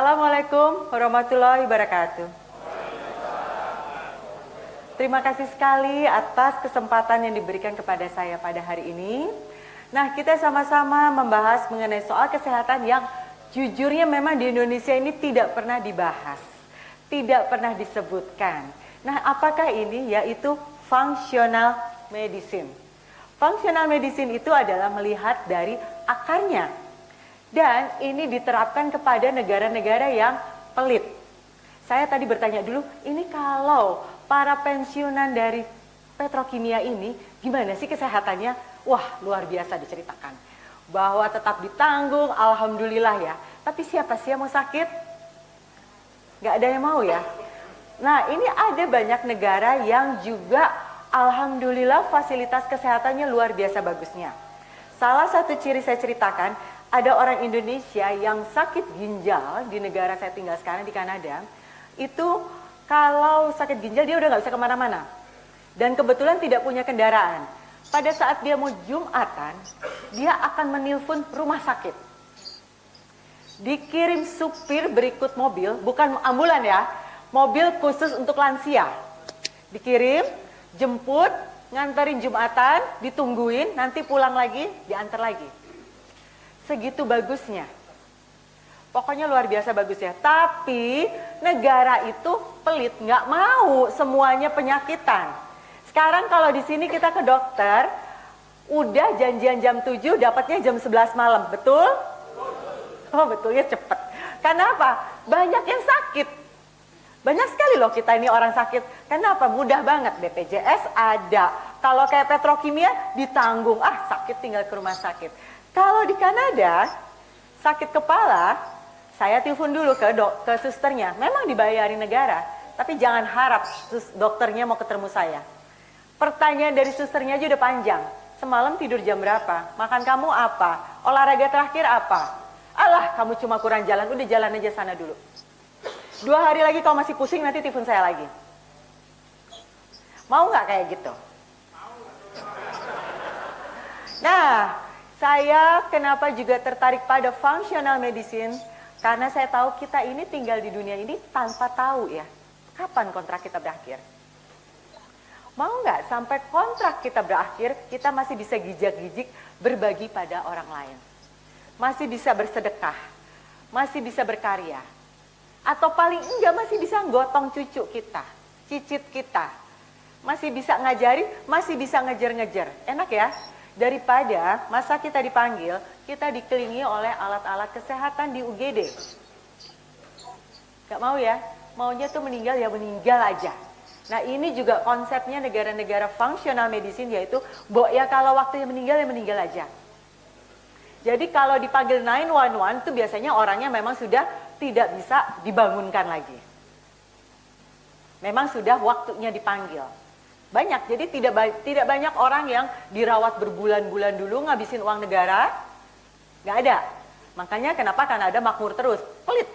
Assalamualaikum warahmatullahi wabarakatuh. Terima kasih sekali atas kesempatan yang diberikan kepada saya pada hari ini. Nah, kita sama-sama membahas mengenai soal kesehatan yang jujurnya memang di Indonesia ini tidak pernah dibahas, tidak pernah disebutkan. Nah, apakah ini? Yaitu functional medicine. Functional medicine itu adalah melihat dari akarnya. Dan ini diterapkan kepada negara-negara yang pelit. Saya tadi bertanya dulu, ini kalau para pensiunan dari petrokimia ini, gimana sih kesehatannya? Wah, luar biasa diceritakan. Bahwa tetap ditanggung, alhamdulillah ya. Tapi siapa sih yang mau sakit? Gak ada yang mau ya. Nah, ini ada banyak negara yang juga alhamdulillah fasilitas kesehatannya luar biasa bagusnya. Salah satu ciri saya ceritakan, ada orang Indonesia yang sakit ginjal di negara saya tinggal sekarang di Kanada. Itu kalau sakit ginjal dia udah gak bisa kemana-mana. Dan kebetulan tidak punya kendaraan. Pada saat dia mau Jumatan, dia akan menelpon rumah sakit. Dikirim supir berikut mobil, bukan ambulan ya, mobil khusus untuk lansia. Dikirim, jemput, nganterin Jumatan, ditungguin, nanti pulang lagi, diantar lagi. Segitu bagusnya. Pokoknya luar biasa bagusnya. Tapi negara itu pelit, nggak mau semuanya penyakitan. Sekarang kalau di sini kita ke dokter, udah janjian jam 7, dapatnya jam 11 malam, betul? Oh, betulnya cepet. Kenapa? Banyak yang sakit. Banyak sekali loh kita ini orang sakit. Kenapa? Mudah banget, BPJS ada. Kalau kayak petrokimia ditanggung, sakit tinggal ke rumah sakit. Kalau di Kanada, sakit kepala, saya telepon dulu ke susternya. Memang dibayarin negara, tapi jangan harap dokternya mau ketemu saya. Pertanyaan dari susternya aja udah panjang. Semalam tidur jam berapa? Makan kamu apa? Olahraga terakhir apa? Alah, kamu cuma kurang jalan. Udah jalan aja sana dulu. 2 hari lagi kalau masih pusing, nanti telepon saya lagi. Mau nggak kayak gitu? Nah, saya kenapa juga tertarik pada functional medicine? Karena saya tahu kita ini tinggal di dunia ini tanpa tahu ya, kapan kontrak kita berakhir. Mau nggak sampai kontrak kita berakhir, kita masih bisa gijak-gijik berbagi pada orang lain. Masih bisa bersedekah, masih bisa berkarya. Atau paling enggak masih bisa gotong cucu kita, cicit kita. Masih bisa ngajari, masih bisa ngejar-ngejar. Enak ya? Daripada masa kita dipanggil, kita dikelilingi oleh alat-alat kesehatan di UGD. Gak mau ya? Maunya tuh meninggal ya meninggal aja. Nah, ini juga konsepnya negara-negara functional medicine, yaitu ya kalau waktunya meninggal ya meninggal aja. Jadi kalau dipanggil 911 itu biasanya orangnya memang sudah tidak bisa dibangunkan lagi. Memang sudah waktunya dipanggil. Banyak, jadi tidak banyak orang yang dirawat berbulan-bulan dulu ngabisin uang negara. Nggak ada. Makanya kenapa Kanada makmur terus? Pelit.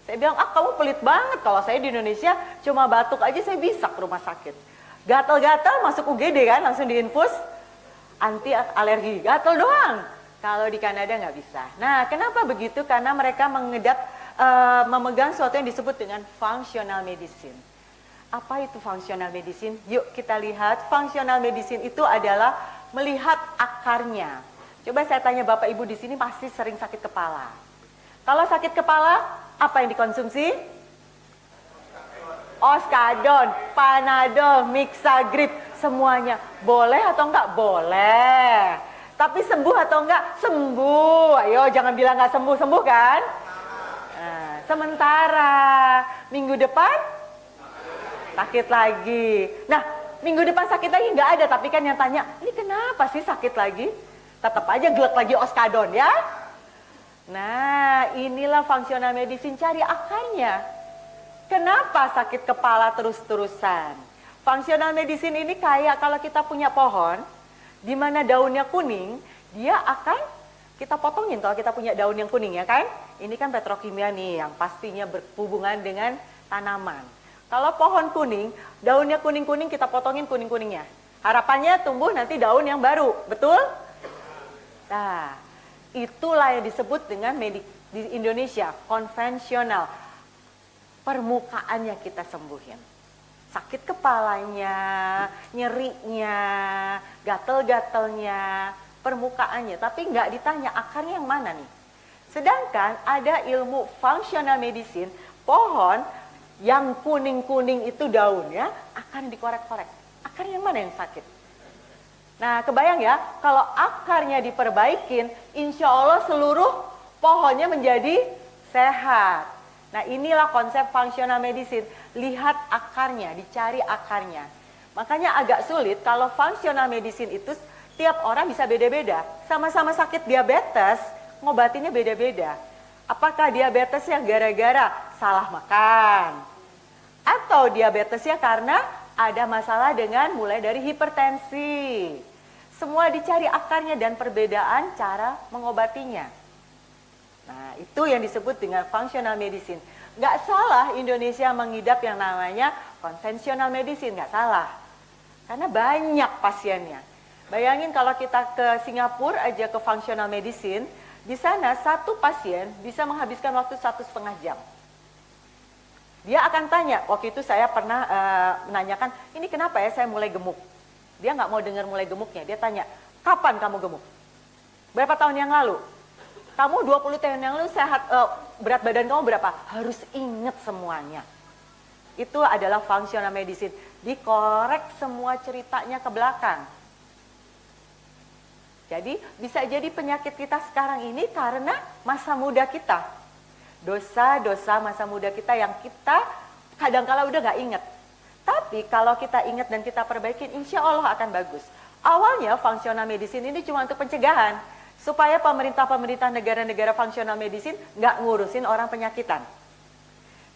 Saya bilang, kamu pelit banget. Kalau saya di Indonesia cuma batuk aja saya bisa ke rumah sakit. Gatal-gatal masuk UGD kan, langsung diinfus anti alergi. Gatal doang. Kalau di Kanada nggak bisa. Nah, kenapa begitu? Karena mereka memegang sesuatu yang disebut dengan functional medicine. Apa itu functional medicine? Yuk kita lihat. Functional medicine itu adalah melihat akarnya. Coba saya tanya Bapak Ibu di sini pasti sering sakit kepala. Kalau sakit kepala, apa yang dikonsumsi? Oskadon, Panadol, Mixagrip, semuanya. Boleh atau enggak? Boleh. Tapi sembuh atau enggak? Sembuh. Ayo jangan bilang enggak sembuh, sembuh kan? Nah, sementara minggu depan sakit lagi. Nah, minggu depan sakit lagi nggak ada, tapi kan yang tanya, ini kenapa sih sakit lagi? Tetap aja gelek lagi Oskadon ya. Nah, inilah functional medicine, cari akarnya. Kenapa sakit kepala terus-terusan? Functional medicine ini kayak kalau kita punya pohon, di mana daunnya kuning, dia akan kita potongin kalau kita punya daun yang kuning ya kan? Ini kan petrokimia nih yang pastinya berhubungan dengan tanaman. Kalau pohon kuning, daunnya kuning-kuning kita potongin kuning-kuningnya. Harapannya tumbuh nanti daun yang baru, betul? Nah, itulah yang disebut dengan di Indonesia, konvensional, permukaannya kita sembuhin. Sakit kepalanya, nyerinya, gatel-gatelnya, permukaannya, tapi nggak ditanya akarnya yang mana nih. Sedangkan ada ilmu functional medicine, pohon yang kuning-kuning itu daunnya akan dikorek-korek. Akarnya yang mana yang sakit? Nah, kebayang ya, kalau akarnya diperbaikin, insya Allah seluruh pohonnya menjadi sehat. Nah, inilah konsep functional medicine. Lihat akarnya, dicari akarnya. Makanya agak sulit kalau functional medicine itu tiap orang bisa beda-beda. Sama-sama sakit diabetes, ngobatinnya beda-beda. Apakah diabetesnya gara-gara salah makan? Atau diabetesnya karena ada masalah dengan mulai dari hipertensi. Semua dicari akarnya dan perbedaan cara mengobatinya. Nah, itu yang disebut dengan functional medicine. Nggak salah Indonesia mengidap yang namanya konvensional medicine, nggak salah. Karena banyak pasiennya. Bayangin kalau kita ke Singapura aja ke functional medicine, di sana satu pasien bisa menghabiskan waktu 1,5 jam. Dia akan tanya, waktu itu saya pernah menanyakan, ini kenapa ya saya mulai gemuk? Dia nggak mau dengar mulai gemuknya, dia tanya, kapan kamu gemuk? Berapa tahun yang lalu? Kamu 20 tahun yang lalu sehat, berat badan kamu berapa? Harus ingat semuanya. Itu adalah functional medicine. Dikorek semua ceritanya ke belakang. Jadi bisa jadi penyakit kita sekarang ini karena masa muda kita. Dosa-dosa masa muda kita yang kita kadangkala udah gak inget. Tapi kalau kita ingat dan kita perbaikin, insya Allah akan bagus. Awalnya functional medicine ini cuma untuk pencegahan. Supaya pemerintah-pemerintah negara-negara functional medicine gak ngurusin orang penyakitan.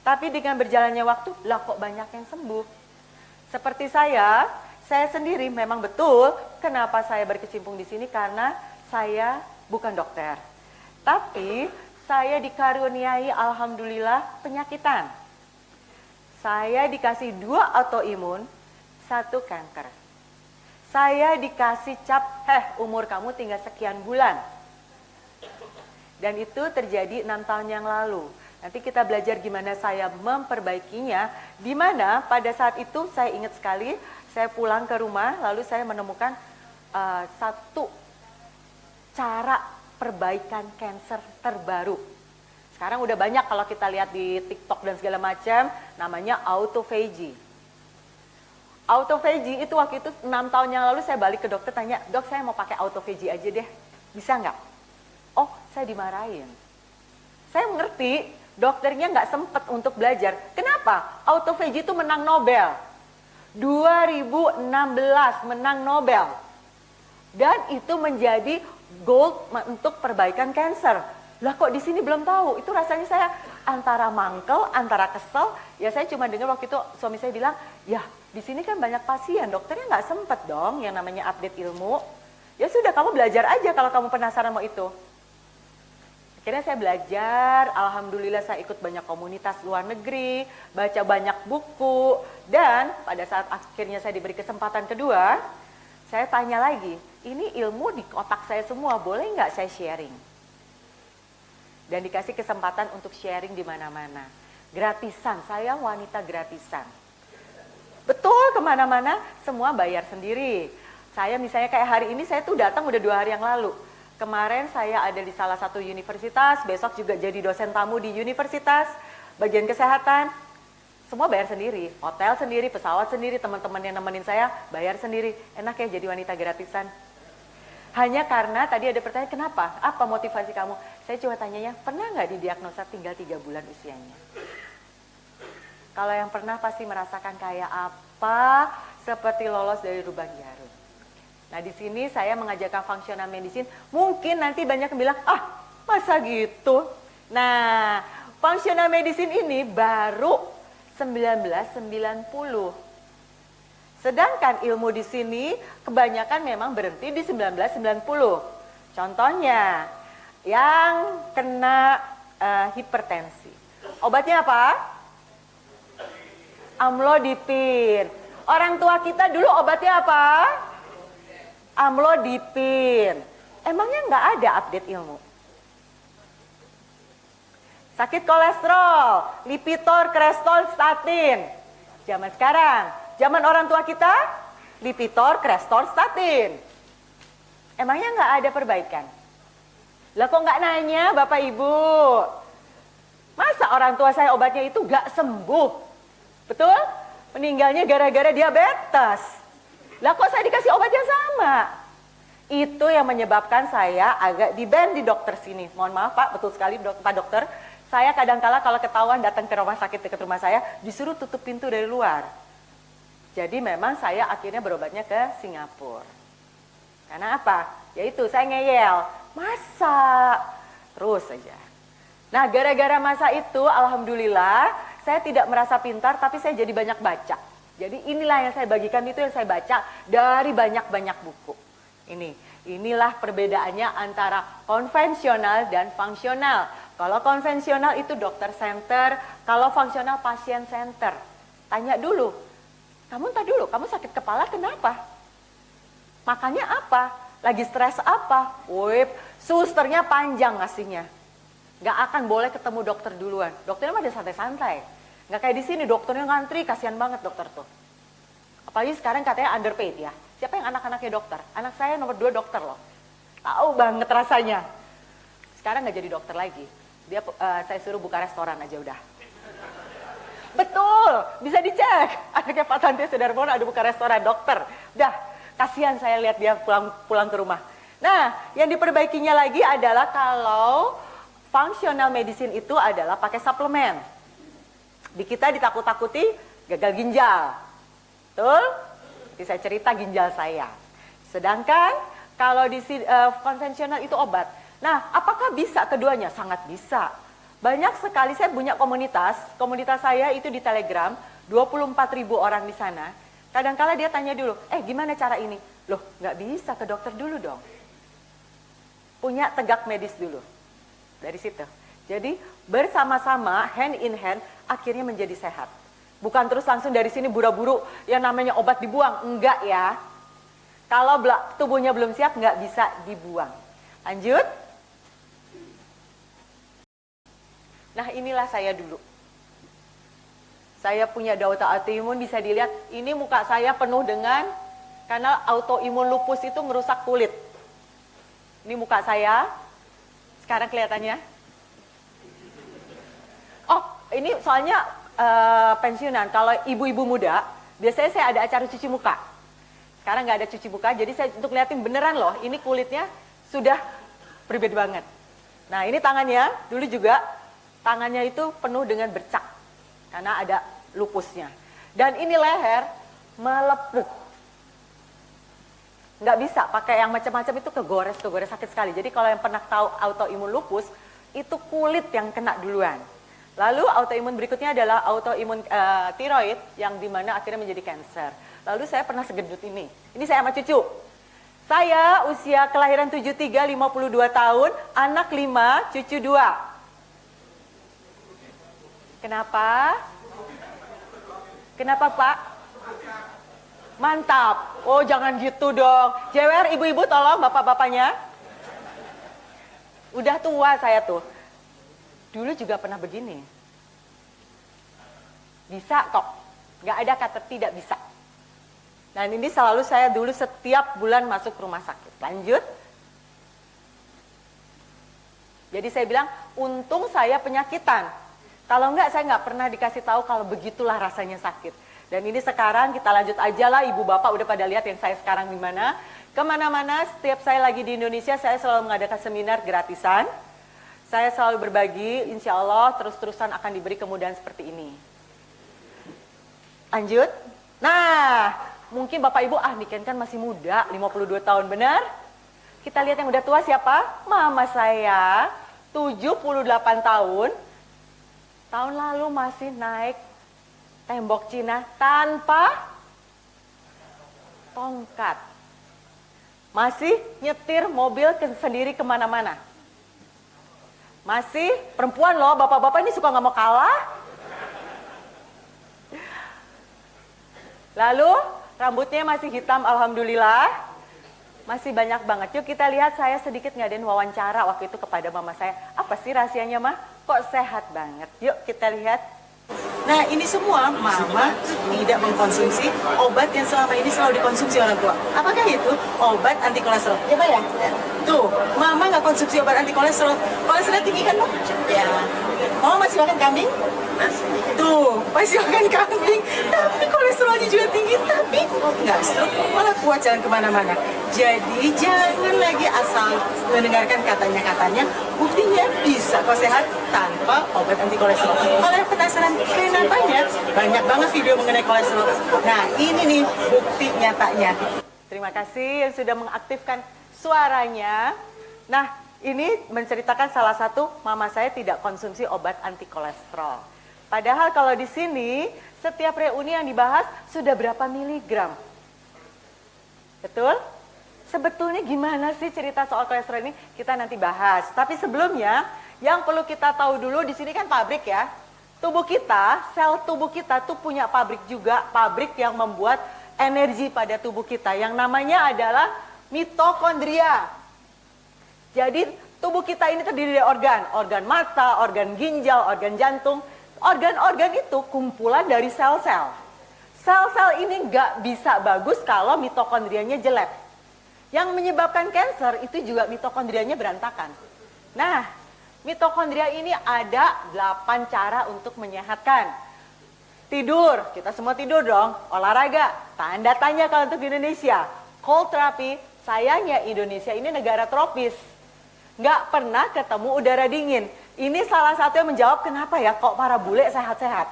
Tapi dengan berjalannya waktu, lah kok banyak yang sembuh. Seperti saya sendiri memang betul kenapa saya berkecimpung di sini karena saya bukan dokter. Tapi saya dikaruniai alhamdulillah penyakitan. Saya dikasih 2 autoimun, 1 kanker. Saya dikasih cap, umur kamu tinggal sekian bulan. Dan itu terjadi 6 tahun yang lalu. Nanti kita belajar gimana saya memperbaikinya. Di mana pada saat itu saya ingat sekali, saya pulang ke rumah, lalu saya menemukan satu cara perbaikan kanker terbaru. Sekarang udah banyak kalau kita lihat di TikTok dan segala macam, namanya autophagy. Autophagy itu waktu itu 6 tahun yang lalu saya balik ke dokter tanya, dok saya mau pakai autophagy aja deh, bisa nggak? Oh, saya dimarahin. Saya mengerti, dokternya nggak sempet untuk belajar. Kenapa? Autophagy itu menang Nobel. 2016 menang Nobel. Dan itu menjadi gold untuk perbaikan kanker. Lah kok di sini belum tahu? Itu rasanya saya antara mangkel, antara kesel. Ya saya cuma dengar waktu itu suami saya bilang, ya di sini kan banyak pasien, dokternya nggak sempet dong yang namanya update ilmu. Ya sudah, kamu belajar aja kalau kamu penasaran mau itu. Akhirnya saya belajar, alhamdulillah saya ikut banyak komunitas luar negeri, baca banyak buku, dan pada saat akhirnya saya diberi kesempatan kedua, saya tanya lagi, ini ilmu di otak saya semua, boleh nggak saya sharing? Dan dikasih kesempatan untuk sharing di mana-mana. Gratisan, saya wanita gratisan. Betul, kemana-mana semua bayar sendiri. Saya misalnya kayak hari ini saya tuh datang udah 2 hari yang lalu. Kemarin saya ada di salah satu universitas, besok juga jadi dosen tamu di universitas, bagian kesehatan, semua bayar sendiri, hotel sendiri, pesawat sendiri, teman-teman yang nemenin saya bayar sendiri. Enak ya jadi wanita gratisan. Hanya karena tadi ada pertanyaan, kenapa? Apa motivasi kamu? Saya coba tanyanya, pernah nggak didiagnosa tinggal 3 bulan usianya? Kalau yang pernah pasti merasakan kayak apa, seperti lolos dari lubang jarum. Nah di sini saya mengajarkan functional medicine, mungkin nanti banyak yang bilang, masa gitu? Nah functional medicine ini baru 1990. Sedangkan ilmu di sini kebanyakan memang berhenti di 1990. Contohnya, yang kena hipertensi. Obatnya apa? Amlodipin. Orang tua kita dulu obatnya apa? Amlodipin. Emangnya nggak ada update ilmu? Sakit kolesterol, Lipitor, Crestor, statin. Zaman sekarang, zaman orang tua kita, Lipitor, Crestor, statin. Emangnya nggak ada perbaikan? Lah kok nggak nanya Bapak Ibu? Masa orang tua saya obatnya itu nggak sembuh? Betul? Meninggalnya gara-gara diabetes. Lah kok saya dikasih obat yang sama? Itu yang menyebabkan saya agak di-ban di dokter sini. Mohon maaf Pak, betul sekali Pak Dokter. Saya kadang-kala kalau ketahuan datang ke rumah sakit dekat rumah saya, disuruh tutup pintu dari luar. Jadi memang saya akhirnya berobatnya ke Singapura. Karena apa? Yaitu saya ngeyel, masa? Terus saja. Nah gara-gara masa itu alhamdulillah saya tidak merasa pintar tapi saya jadi banyak baca. Jadi inilah yang saya bagikan itu yang saya baca dari banyak-banyak buku. Inilah perbedaannya antara konvensional dan fungsional. Kalau konvensional itu dokter center, kalau fungsional pasien center. Tanya dulu, kamu sakit kepala kenapa? Makannya apa? Lagi stres apa? Wip, susternya panjang ngasihnya. Gak akan boleh ketemu dokter duluan. Dokternya mah ada santai-santai. Gak kayak di sini dokternya ngantri, kasihan banget dokter tuh. Apalagi sekarang katanya underpaid ya. Siapa yang anak-anaknya dokter? Anak saya nomor 2 dokter loh. Tahu banget rasanya. Sekarang gak jadi dokter lagi. Saya suruh buka restoran aja udah. Betul, bisa dicek. Anaknya Pak Tante Sudarmono ada buka restoran dokter. Udah, kasihan saya lihat dia pulang ke rumah. Nah, yang diperbaikinya lagi adalah kalau functional medicine itu adalah pakai suplemen. Di kita ditakut-takuti gagal ginjal. Betul? Jadi saya cerita ginjal saya. Sedangkan kalau di konvensional itu obat. Nah, apakah bisa keduanya? Sangat bisa. Banyak sekali saya punya komunitas saya itu di Telegram, 24.000 orang di sana. Kadang-kala dia tanya dulu, gimana cara ini? Loh, nggak bisa ke dokter dulu dong. Punya tegak medis dulu. Dari situ. Jadi bersama-sama, hand in hand, akhirnya menjadi sehat. Bukan terus langsung dari sini buru-buru, yang namanya obat dibuang. Enggak ya. Kalau tubuhnya belum siap, nggak bisa dibuang. Lanjut. Nah inilah saya dulu. Saya punya dauta autoimun, bisa dilihat. Ini muka saya penuh dengan, karena autoimun lupus itu merusak kulit. Ini muka saya. Sekarang kelihatannya. Oh, ini soalnya pensiunan. Kalau ibu-ibu muda, biasanya saya ada acara cuci muka. Sekarang nggak ada cuci muka, jadi saya untuk liatin beneran loh. Ini kulitnya sudah berbeda banget. Nah, ini tangannya, dulu juga tangannya itu penuh dengan bercak. Karena ada lupusnya. Dan ini leher melepuh. Nggak bisa pakai yang macam-macam itu kegores sakit sekali. Jadi kalau yang pernah tahu autoimun lupus, itu kulit yang kena duluan. Lalu autoimun berikutnya adalah autoimun tiroid yang dimana akhirnya menjadi kanker. Lalu saya pernah segendut ini. Ini saya sama cucu. Saya usia kelahiran 73, 52 tahun, anak 5, cucu 2. Kenapa? Kenapa Pak? Mantap. Oh jangan gitu dong. Jewer ibu-ibu tolong bapak-bapaknya. Udah tua saya tuh. Dulu juga pernah begini. Bisa kok. Gak ada kata tidak bisa. Dan ini selalu saya dulu setiap bulan masuk rumah sakit. Lanjut. Jadi saya bilang, untung saya penyakitan. Kalau enggak saya nggak pernah dikasih tahu kalau begitulah rasanya sakit. Dan ini sekarang kita lanjut aja lah, ibu bapak udah pada lihat yang saya sekarang di mana. Kemana-mana, setiap saya lagi di Indonesia, saya selalu mengadakan seminar gratisan. Saya selalu berbagi, insya Allah terus-terusan akan diberi kemudahan seperti ini. Lanjut. Nah, mungkin bapak ibu, Niken kan masih muda, 52 tahun, benar? Kita lihat yang udah tua siapa? Mama saya, 78 tahun. Tahun lalu masih naik tembok Cina tanpa tongkat. Masih nyetir mobil sendiri kemana-mana. Masih perempuan loh, bapak-bapak ini suka nggak mau kalah. Lalu rambutnya masih hitam, alhamdulillah. Masih banyak banget. Yuk kita lihat, saya sedikit ngadain wawancara waktu itu kepada mama saya. Apa sih rahasianya, Mah? Kok sehat banget? Yuk kita lihat. Nah, ini semua mama tidak mengkonsumsi obat yang selama ini selalu dikonsumsi orang tua. Apakah itu obat anti kolesterol? Ya, Pak ya? Tuh, mama nggak konsumsi obat anti kolesterol. Kolesterol tinggi kan, Pak? Ya. Mama masih makan kambing? Tuh, masih makan kambing. Tapi kolesterolnya juga tinggi, tapi nggak stroke, malah kuat jalan kemana-mana. Jadi jangan lagi asal mendengarkan katanya-katanya, buktinya bisa kok sehat tanpa obat anti kolesterol. Kalau yang penasaran kenapanya, banyak banget video mengenai kolesterol. Nah, ini nih bukti nyatanya. Terima kasih yang sudah mengaktifkan suaranya. Nah, ini menceritakan salah satu mama saya tidak konsumsi obat anti kolesterol. Padahal kalau di sini setiap reuni yang dibahas sudah berapa miligram. Betul? Sebetulnya gimana sih cerita soal kolesterol ini? Kita nanti bahas. Tapi sebelumnya, yang perlu kita tahu dulu, di sini kan pabrik ya. Tubuh kita, sel tubuh kita tuh punya pabrik juga, pabrik yang membuat energi pada tubuh kita. Yang namanya adalah mitokondria. Jadi tubuh kita ini terdiri dari organ mata, organ ginjal, organ jantung. Organ-organ itu kumpulan dari sel-sel. Sel-sel ini nggak bisa bagus kalau mitokondrianya jelek. Yang menyebabkan kanker itu juga mitokondrianya berantakan. Nah, mitokondria ini ada 8 cara untuk menyehatkan. Tidur, kita semua tidur dong. Olahraga, tanda tanya kalau untuk di Indonesia. Cold therapy, sayangnya Indonesia ini negara tropis. Nggak pernah ketemu udara dingin. Ini salah satu yang menjawab kenapa ya kok para bule sehat-sehat.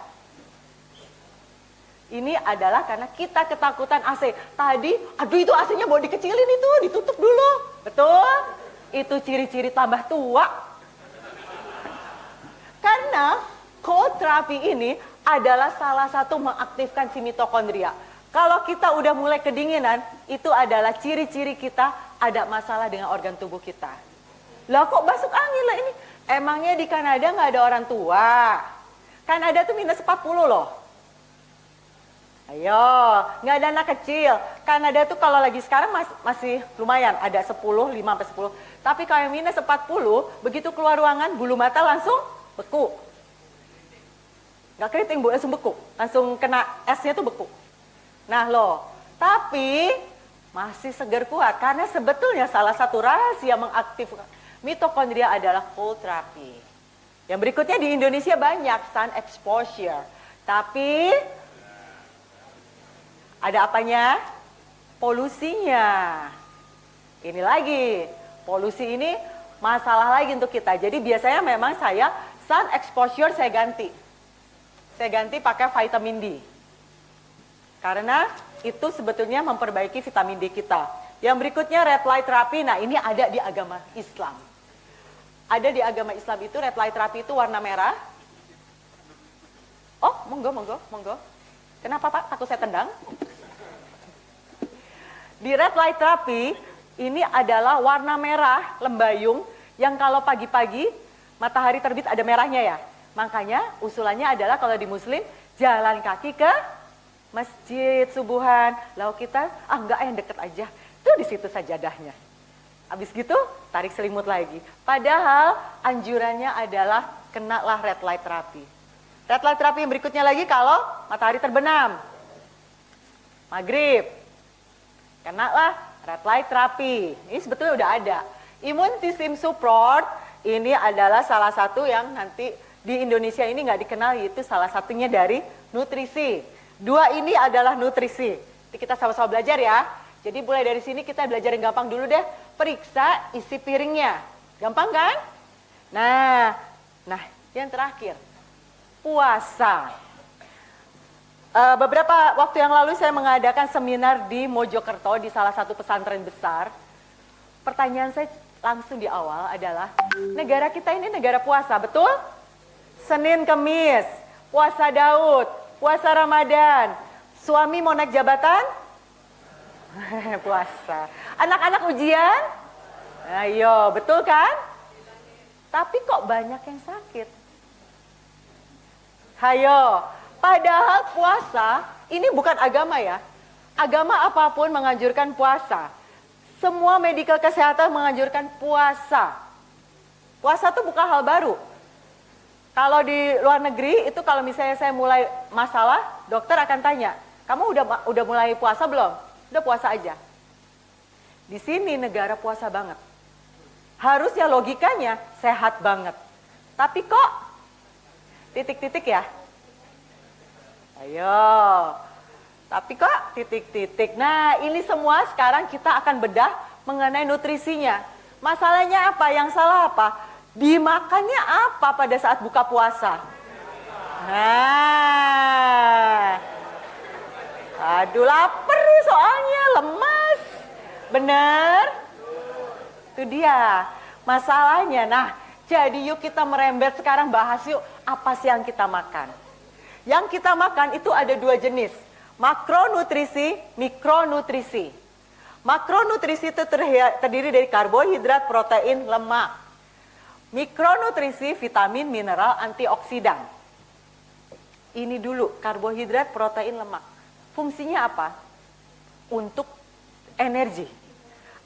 Ini adalah karena kita ketakutan AC. Tadi, aduh itu AC-nya mau dikecilin itu, ditutup dulu. Betul? Itu ciri-ciri tambah tua. Karena cold therapy ini adalah salah satu mengaktifkan si mitokondria. Kalau kita udah mulai kedinginan, itu adalah ciri-ciri kita ada masalah dengan organ tubuh kita. Lah kok masuk angin lah ini? Emangnya di Kanada nggak ada orang tua? Kanada tuh minus 40 loh. Ayo, nggak ada anak kecil. Kanada tuh kalau lagi sekarang masih lumayan, ada 10, 5-10. Tapi kalau minus 40, begitu keluar ruangan, bulu mata langsung beku. Nggak keriting, Bu, langsung beku. Langsung kena esnya tuh beku. Nah loh, tapi masih segar kuat. Karena sebetulnya salah satu rahasia mengaktifkan mitokondria adalah cold therapy. Yang berikutnya di Indonesia banyak sun exposure. Tapi ada apanya? Polusinya. Ini lagi, polusi ini masalah lagi untuk kita. Jadi biasanya memang saya sun exposure saya ganti. Saya ganti pakai vitamin D. Karena itu sebetulnya memperbaiki vitamin D kita. Yang berikutnya red light therapy. Nah, ini ada di agama Islam. Ada di agama Islam itu red light therapy itu warna merah. Oh, monggo. Kenapa Pak? Takut saya tendang? Di red light therapy ini adalah warna merah lembayung yang kalau pagi-pagi matahari terbit ada merahnya ya. Makanya usulannya adalah kalau di Muslim jalan kaki ke masjid subuhan. Lalu kita enggak yang deket aja. Tuh di situ sajadahnya. Habis gitu tarik selimut lagi. Padahal anjurannya adalah kenalah red light therapy. Red light therapy yang berikutnya lagi kalau matahari terbenam. Maghrib. Kenalah red light therapy. Ini sebetulnya udah ada. Immune system support ini adalah salah satu yang nanti di Indonesia ini nggak dikenal, yaitu salah satunya dari nutrisi. Dua ini adalah nutrisi. Nanti kita sama-sama belajar ya. Jadi mulai dari sini kita belajar yang gampang dulu deh. Periksa isi piringnya. Gampang kan? Nah yang terakhir. Puasa. Beberapa waktu yang lalu saya mengadakan seminar di Mojokerto di salah satu pesantren besar. Pertanyaan saya langsung di awal adalah, negara kita ini negara puasa, betul? Senin Kemis, puasa Daud, puasa Ramadan. Suami mau naik jabatan? Puasa. Anak-anak ujian? Ayo, betul kan? Tapi kok banyak yang sakit? Hayo, padahal puasa ini bukan agama ya. Agama apapun menganjurkan puasa. Semua medical kesehatan menganjurkan puasa. Puasa itu bukan hal baru. Kalau di luar negeri itu kalau misalnya saya mulai masalah, dokter akan tanya, kamu udah mulai puasa belum? Udah puasa aja. Di sini negara puasa banget. Harusnya logikanya sehat banget. Tapi kok titik-titik ya? Ayo. Tapi kok titik-titik. Nah, ini semua sekarang kita akan bedah mengenai nutrisinya. Masalahnya apa? Yang salah apa? Dimakannya apa pada saat buka puasa? Nah. Aduh, lapar nih soalnya, lemas. Bener? Itu dia masalahnya. Nah, jadi yuk kita merembet sekarang, bahas yuk apa sih yang kita makan. Yang kita makan itu ada dua jenis. Makronutrisi, mikronutrisi. Makronutrisi itu terdiri dari karbohidrat, protein, lemak. Mikronutrisi, vitamin, mineral, antioksidan. Ini dulu, karbohidrat, protein, lemak. Fungsinya apa? Untuk energi.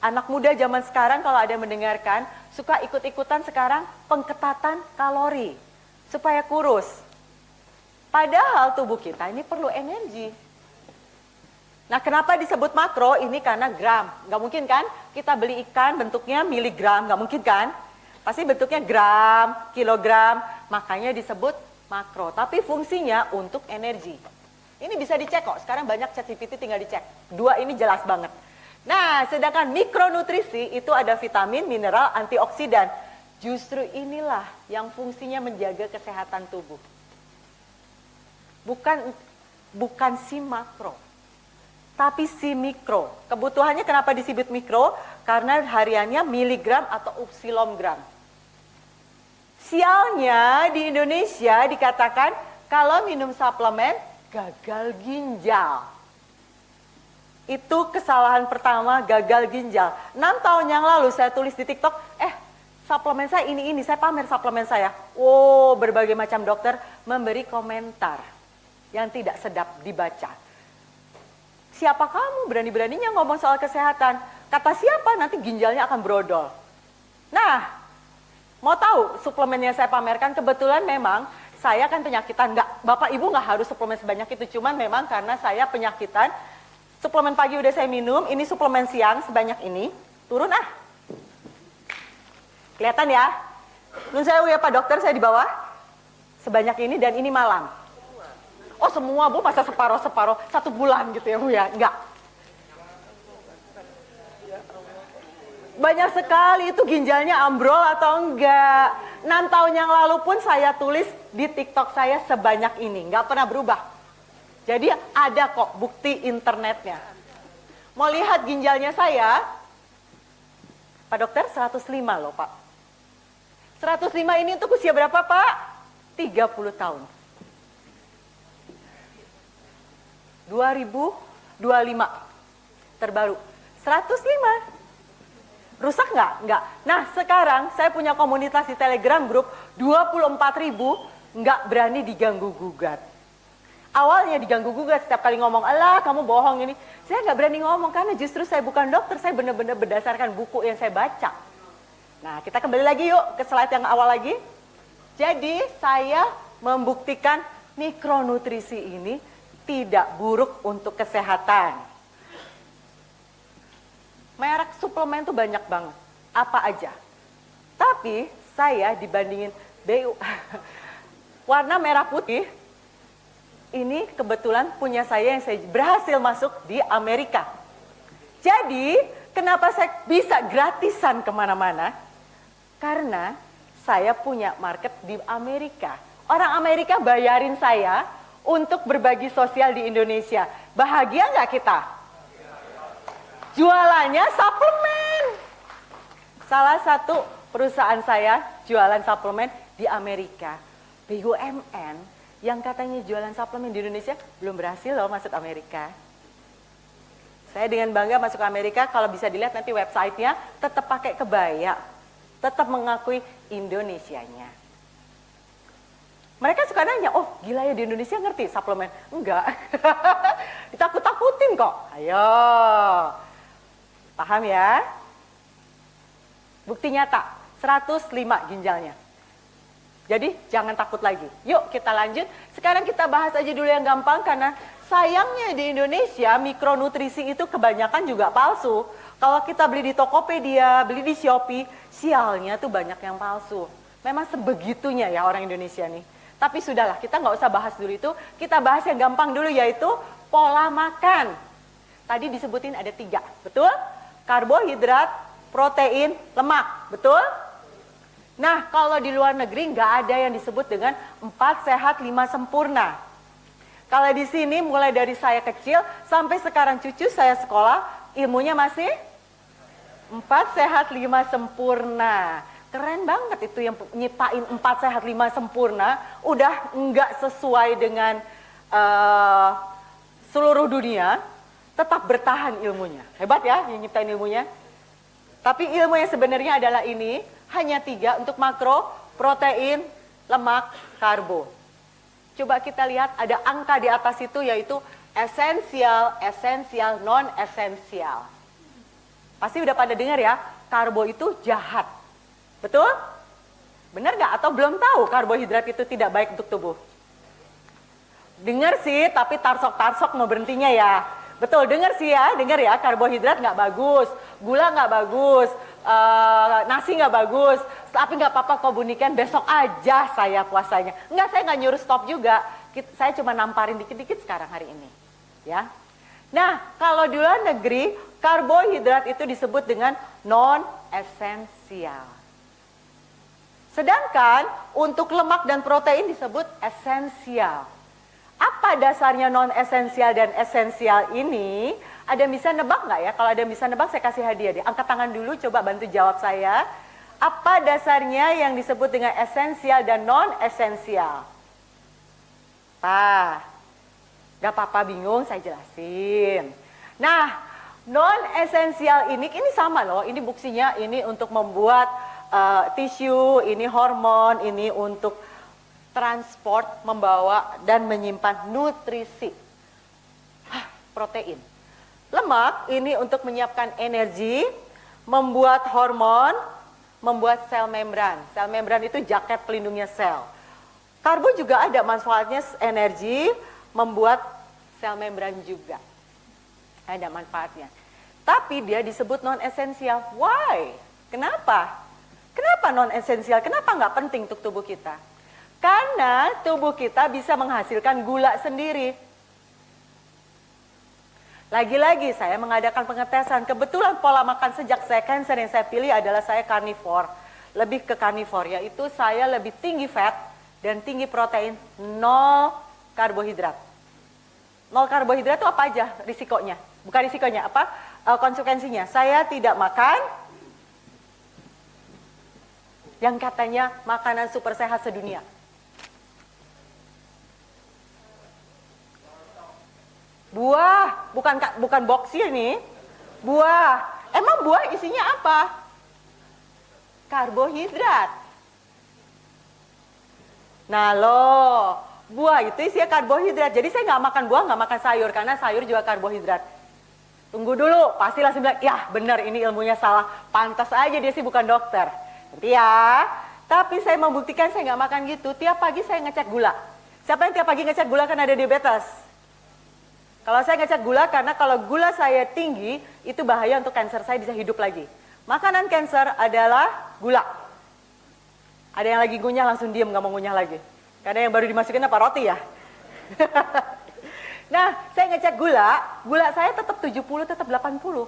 Anak muda zaman sekarang kalau ada yang mendengarkan, suka ikut-ikutan sekarang pengketatan kalori. Supaya kurus. Padahal tubuh kita ini perlu energi. Nah, kenapa disebut makro? Ini karena gram. Nggak mungkin kan kita beli ikan bentuknya miligram, nggak mungkin kan? Pasti bentuknya gram, kilogram, makanya disebut makro. Tapi fungsinya untuk energi. Ini bisa dicek kok, sekarang banyak ChatGPT tinggal dicek. Dua ini jelas banget. Nah, sedangkan mikronutrisi itu ada vitamin, mineral, antioksidan. Justru inilah yang fungsinya menjaga kesehatan tubuh. Bukan si makro. Tapi si mikro. Kebutuhannya kenapa disebut mikro? Karena hariannya miligram atau upsilon-gram. Sialnya di Indonesia dikatakan kalau minum suplemen gagal ginjal. Itu kesalahan pertama, gagal ginjal. 6 tahun yang lalu saya tulis di TikTok, suplemen saya ini, saya pamer suplemen saya. Oh, berbagai macam dokter memberi komentar yang tidak sedap dibaca. Siapa kamu berani-beraninya ngomong soal kesehatan? Kata siapa nanti ginjalnya akan brodol. Nah, mau tahu suplemen yang saya pamerkan kebetulan memang saya kan penyakitan. Bapak Ibu nggak harus suplemen sebanyak itu. Cuman memang karena saya penyakitan, suplemen pagi udah saya minum, ini suplemen siang sebanyak ini. Turun ah. Kelihatan ya? Nun saya ya Pak Dokter, saya di bawah. Sebanyak ini dan ini malam. Oh semua Bu, masa separoh-separoh 1 bulan gitu ya Bu ya? Enggak. Banyak sekali itu ginjalnya ambrol atau enggak. 6 tahun yang lalu pun saya tulis di TikTok saya sebanyak ini. Enggak pernah berubah. Jadi ada kok bukti internetnya. Mau lihat ginjalnya saya? Pak Dokter 105 loh Pak. 105 ini untuk usia berapa Pak? 30 tahun. 2025 terbaru 105. Rusak nggak? Nggak. Nah sekarang saya punya komunitas di Telegram grup 24.000 nggak berani diganggu gugat. Awalnya diganggu gugat setiap kali ngomong, alah kamu bohong ini. Saya nggak berani ngomong karena justru saya bukan dokter, saya benar-benar berdasarkan buku yang saya baca. Nah kita kembali lagi yuk ke slide yang awal lagi. Jadi saya membuktikan mikronutrisi ini tidak buruk untuk kesehatan. Merek suplemen tuh banyak banget. Apa aja. Tapi saya dibandingin BU warna merah putih, ini kebetulan punya saya yang saya berhasil masuk di Amerika. Jadi kenapa saya bisa gratisan kemana-mana? Karena saya punya market di Amerika. Orang Amerika bayarin saya untuk berbagi sosial di Indonesia. Bahagia nggak kita? Jualannya suplemen. Salah satu perusahaan saya jualan suplemen di Amerika. BUMN yang katanya jualan suplemen di Indonesia belum berhasil loh masuk Amerika. Saya dengan bangga masuk Amerika, kalau bisa dilihat nanti websitenya tetap pakai kebaya. Tetap mengakui Indonesianya. Mereka suka nanya, oh gila ya di Indonesia ngerti suplemen? Enggak, ditakut-takutin kok. Ayo. Paham ya? Bukti nyata, 105 ginjalnya. Jadi jangan takut lagi. Yuk kita lanjut. Sekarang kita bahas aja dulu yang gampang karena sayangnya di Indonesia mikronutrisi itu kebanyakan juga palsu. Kalau kita beli di Tokopedia, beli di Shopee, sialnya tuh banyak yang palsu. Memang sebegitunya ya orang Indonesia nih. Tapi sudahlah, kita nggak usah bahas dulu itu. Kita bahas yang gampang dulu yaitu pola makan. Tadi disebutin ada 3, betul? Karbohidrat, protein, lemak, betul? Nah, kalau di luar negeri nggak ada yang disebut dengan 4 sehat 5 sempurna. Kalau di sini mulai dari saya kecil sampai sekarang cucu saya sekolah, ilmunya masih 4 sehat 5 sempurna. Keren banget itu yang nyiptain 4 sehat 5 sempurna, udah nggak sesuai dengan seluruh dunia, tetap bertahan ilmunya. Hebat ya yang nyiptain ilmunya. Tapi ilmu yang sebenarnya adalah ini, hanya 3 untuk makro, protein, lemak, karbo. Coba kita lihat ada angka di atas itu yaitu esensial, esensial, non esensial. Pasti udah pada dengar ya, karbo itu jahat. Betul? Benar nggak? Atau belum tahu karbohidrat itu tidak baik untuk tubuh? Dengar sih, tapi tarsok-tarsok mau berhentinya ya. Betul, dengar sih ya, dengar ya, karbohidrat nggak bagus, gula nggak bagus, nasi nggak bagus, tapi nggak apa-apa kok bunikan, besok aja saya puasanya. Enggak, saya nggak nyuruh stop juga, saya cuma namparin dikit-dikit sekarang hari ini. Ya. Nah, kalau di luar negeri, karbohidrat itu disebut dengan non-esensial. Sedangkan untuk lemak dan protein disebut esensial. Apa dasarnya non-esensial dan esensial ini? Ada yang bisa nebak nggak ya? Kalau ada yang bisa nebak saya kasih hadiah deh. Angkat tangan dulu, coba bantu jawab saya. Apa dasarnya yang disebut dengan esensial dan non-esensial? Gak apa-apa bingung, saya jelasin. Nah, non-esensial ini sama loh. Ini buktinya, ini untuk membuat tisu, ini hormon, ini untuk transport, membawa dan menyimpan nutrisi. Protein. Lemak ini untuk menyiapkan energi, membuat hormon, membuat sel membran. Sel membran itu jaket pelindungnya sel. Karbo juga ada manfaatnya, energi, membuat sel membran juga. Ada manfaatnya. Tapi dia disebut non-esensial. Why? Kenapa? Kenapa non-esensial? Kenapa nggak penting untuk tubuh kita? Karena tubuh kita bisa menghasilkan gula sendiri. Lagi-lagi saya mengadakan pengetesan. Kebetulan pola makan sejak saya cancer yang saya pilih adalah saya karnivor. Lebih ke karnivor, yaitu saya lebih tinggi fat dan tinggi protein, 0 karbohidrat. 0 karbohidrat itu apa aja risikonya? Bukan risikonya, apa? Konsekuensinya. Saya tidak makan yang katanya makanan super sehat sedunia. Buah, bukan boxy ini. Buah. Emang buah isinya apa? Karbohidrat. Nah loh, buah itu isinya karbohidrat. Jadi saya nggak makan buah, nggak makan sayur karena sayur juga karbohidrat. Tunggu dulu, pasti langsung bilang, ya benar ini ilmunya salah. Pantas aja dia sih bukan dokter. Nanti ya, tapi saya membuktikan saya nggak makan gitu. Tiap pagi saya ngecek gula. Siapa yang tiap pagi ngecek gula kan ada diabetes? Kalau saya ngecek gula karena kalau gula saya tinggi, itu bahaya untuk kanker saya bisa hidup lagi. Makanan kanker adalah gula. Ada yang lagi ngunyah langsung diem nggak mau ngunyah lagi. Karena yang baru dimasukin apa? Roti ya? Nah, saya ngecek gula saya tetap 70, tetap 80.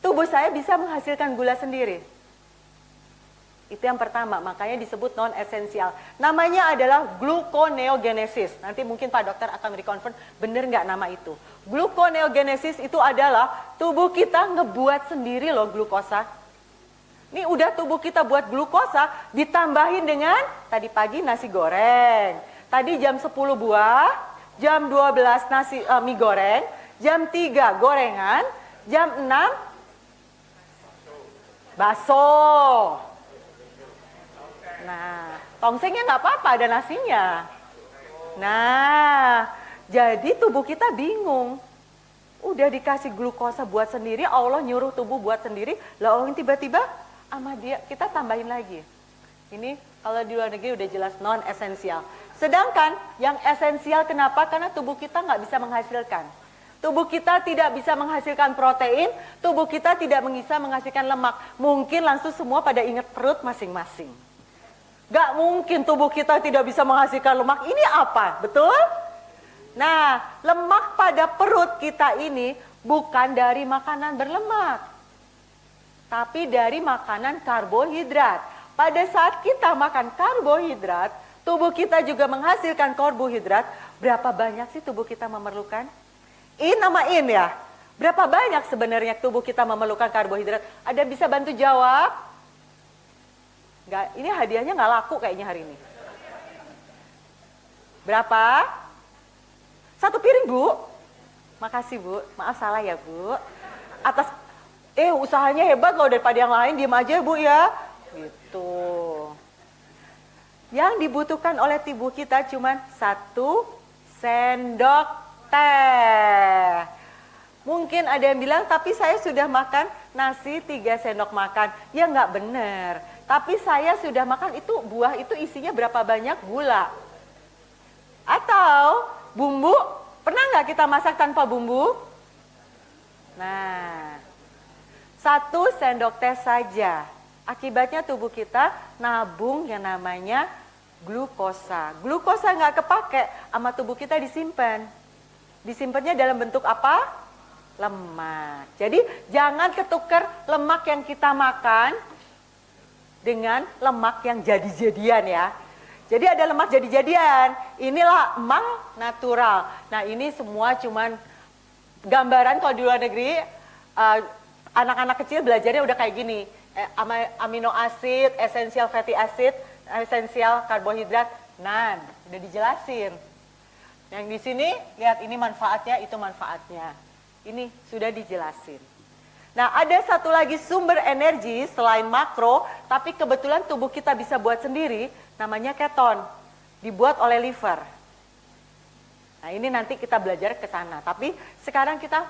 Tubuh saya bisa menghasilkan gula sendiri. Itu yang pertama, makanya disebut non-esensial. Namanya adalah gluconeogenesis. Nanti mungkin Pak Dokter akan reconfirm, benar nggak nama itu. Gluconeogenesis itu adalah tubuh kita ngebuat sendiri loh glukosa. Ini udah tubuh kita buat glukosa, ditambahin dengan tadi pagi nasi goreng. Tadi jam 10 buah, jam 12 mie goreng, jam 3 gorengan, jam 6 bakso. Nah, tongsengnya nggak apa-apa, ada nasinya. Nah, jadi tubuh kita bingung. Udah dikasih glukosa buat sendiri, Allah nyuruh tubuh buat sendiri, lah orang tiba-tiba sama dia kita tambahin lagi. Ini kalau di luar negeri udah jelas non esensial. Sedangkan yang esensial kenapa? Karena tubuh kita nggak bisa menghasilkan. Tubuh kita tidak bisa menghasilkan protein, tubuh kita tidak bisa menghasilkan lemak. Mungkin langsung semua pada ingat perut masing-masing. Gak mungkin tubuh kita tidak bisa menghasilkan lemak. Ini apa? Betul? Nah, lemak pada perut kita ini bukan dari makanan berlemak, tapi dari makanan karbohidrat. Pada saat kita makan karbohidrat, tubuh kita juga menghasilkan karbohidrat. Berapa banyak sih tubuh kita memerlukan? In sama in ya. Berapa banyak sebenarnya tubuh kita memerlukan karbohidrat? Ada bisa bantu jawab? Nggak, ini hadiahnya nggak laku kayaknya hari ini. Berapa? 1 piring, Bu. Makasih, Bu. Maaf salah ya, Bu. Atas usahanya hebat loh, daripada yang lain diem aja, Bu ya. Gitu. Yang dibutuhkan oleh tubuh kita cuma 1 sendok teh. Mungkin ada yang bilang, tapi saya sudah makan nasi 3 sendok makan. Ya nggak benar. Tapi saya sudah makan itu buah itu isinya berapa banyak gula. Atau bumbu, pernah nggak kita masak tanpa bumbu? Nah, 1 sendok teh saja. Akibatnya tubuh kita nabung yang namanya glukosa. Glukosa nggak kepake, sama tubuh kita disimpan. Disimpannya dalam bentuk apa? Lemak. Jadi jangan ketukar lemak yang kita makan dengan lemak yang jadi-jadian ya. Jadi ada lemak jadi-jadian, inilah lemak natural. Nah ini semua cuman gambaran. Kalau di luar negeri, anak-anak kecil belajarnya udah kayak gini. Amino acid, essential fatty acid, essential karbohidrat, udah dijelasin. Yang di sini, lihat ini manfaatnya, itu manfaatnya. Ini sudah dijelasin. Nah ada satu lagi sumber energi selain makro, tapi kebetulan tubuh kita bisa buat sendiri, namanya keton, dibuat oleh liver. Nah ini nanti kita belajar ke sana, tapi sekarang kita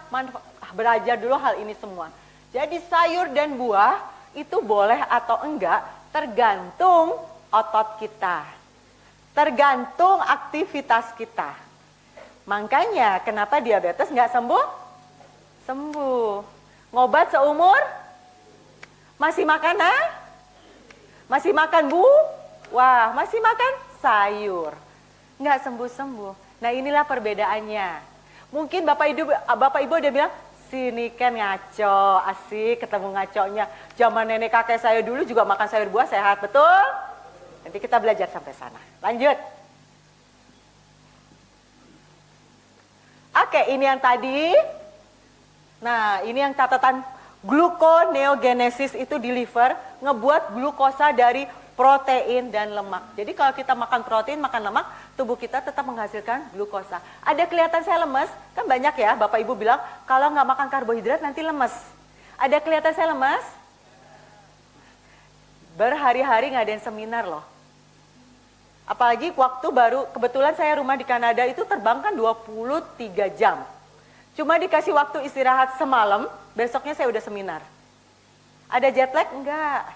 belajar dulu hal ini semua. Jadi sayur dan buah itu boleh atau enggak tergantung otot kita, tergantung aktivitas kita. Makanya kenapa diabetes nggak sembuh? Sembuh. Ngobat seumur? Masih makan Masih makan wah, masih makan sayur. Nggak sembuh-sembuh. Nah inilah perbedaannya. Mungkin Bapak Ibu udah bilang, sini kan ngaco, asik ketemu ngaconya. Zaman nenek kakek saya dulu juga makan sayur buah sehat, betul? Nanti kita belajar sampai sana. Lanjut. Oke, ini yang tadi. Nah, ini yang catatan gluconeogenesis itu di liver, ngebuat glukosa dari protein dan lemak. Jadi kalau kita makan protein, makan lemak, tubuh kita tetap menghasilkan glukosa. Ada kelihatan saya lemes? Kan banyak ya, Bapak Ibu bilang, kalau nggak makan karbohidrat nanti lemes. Ada kelihatan saya lemes? Berhari-hari ngadain seminar loh. Apalagi waktu baru, kebetulan saya rumah di Kanada itu terbang kan 23 jam. Cuma dikasih waktu istirahat semalam, besoknya saya udah seminar. Ada jet lag? Enggak.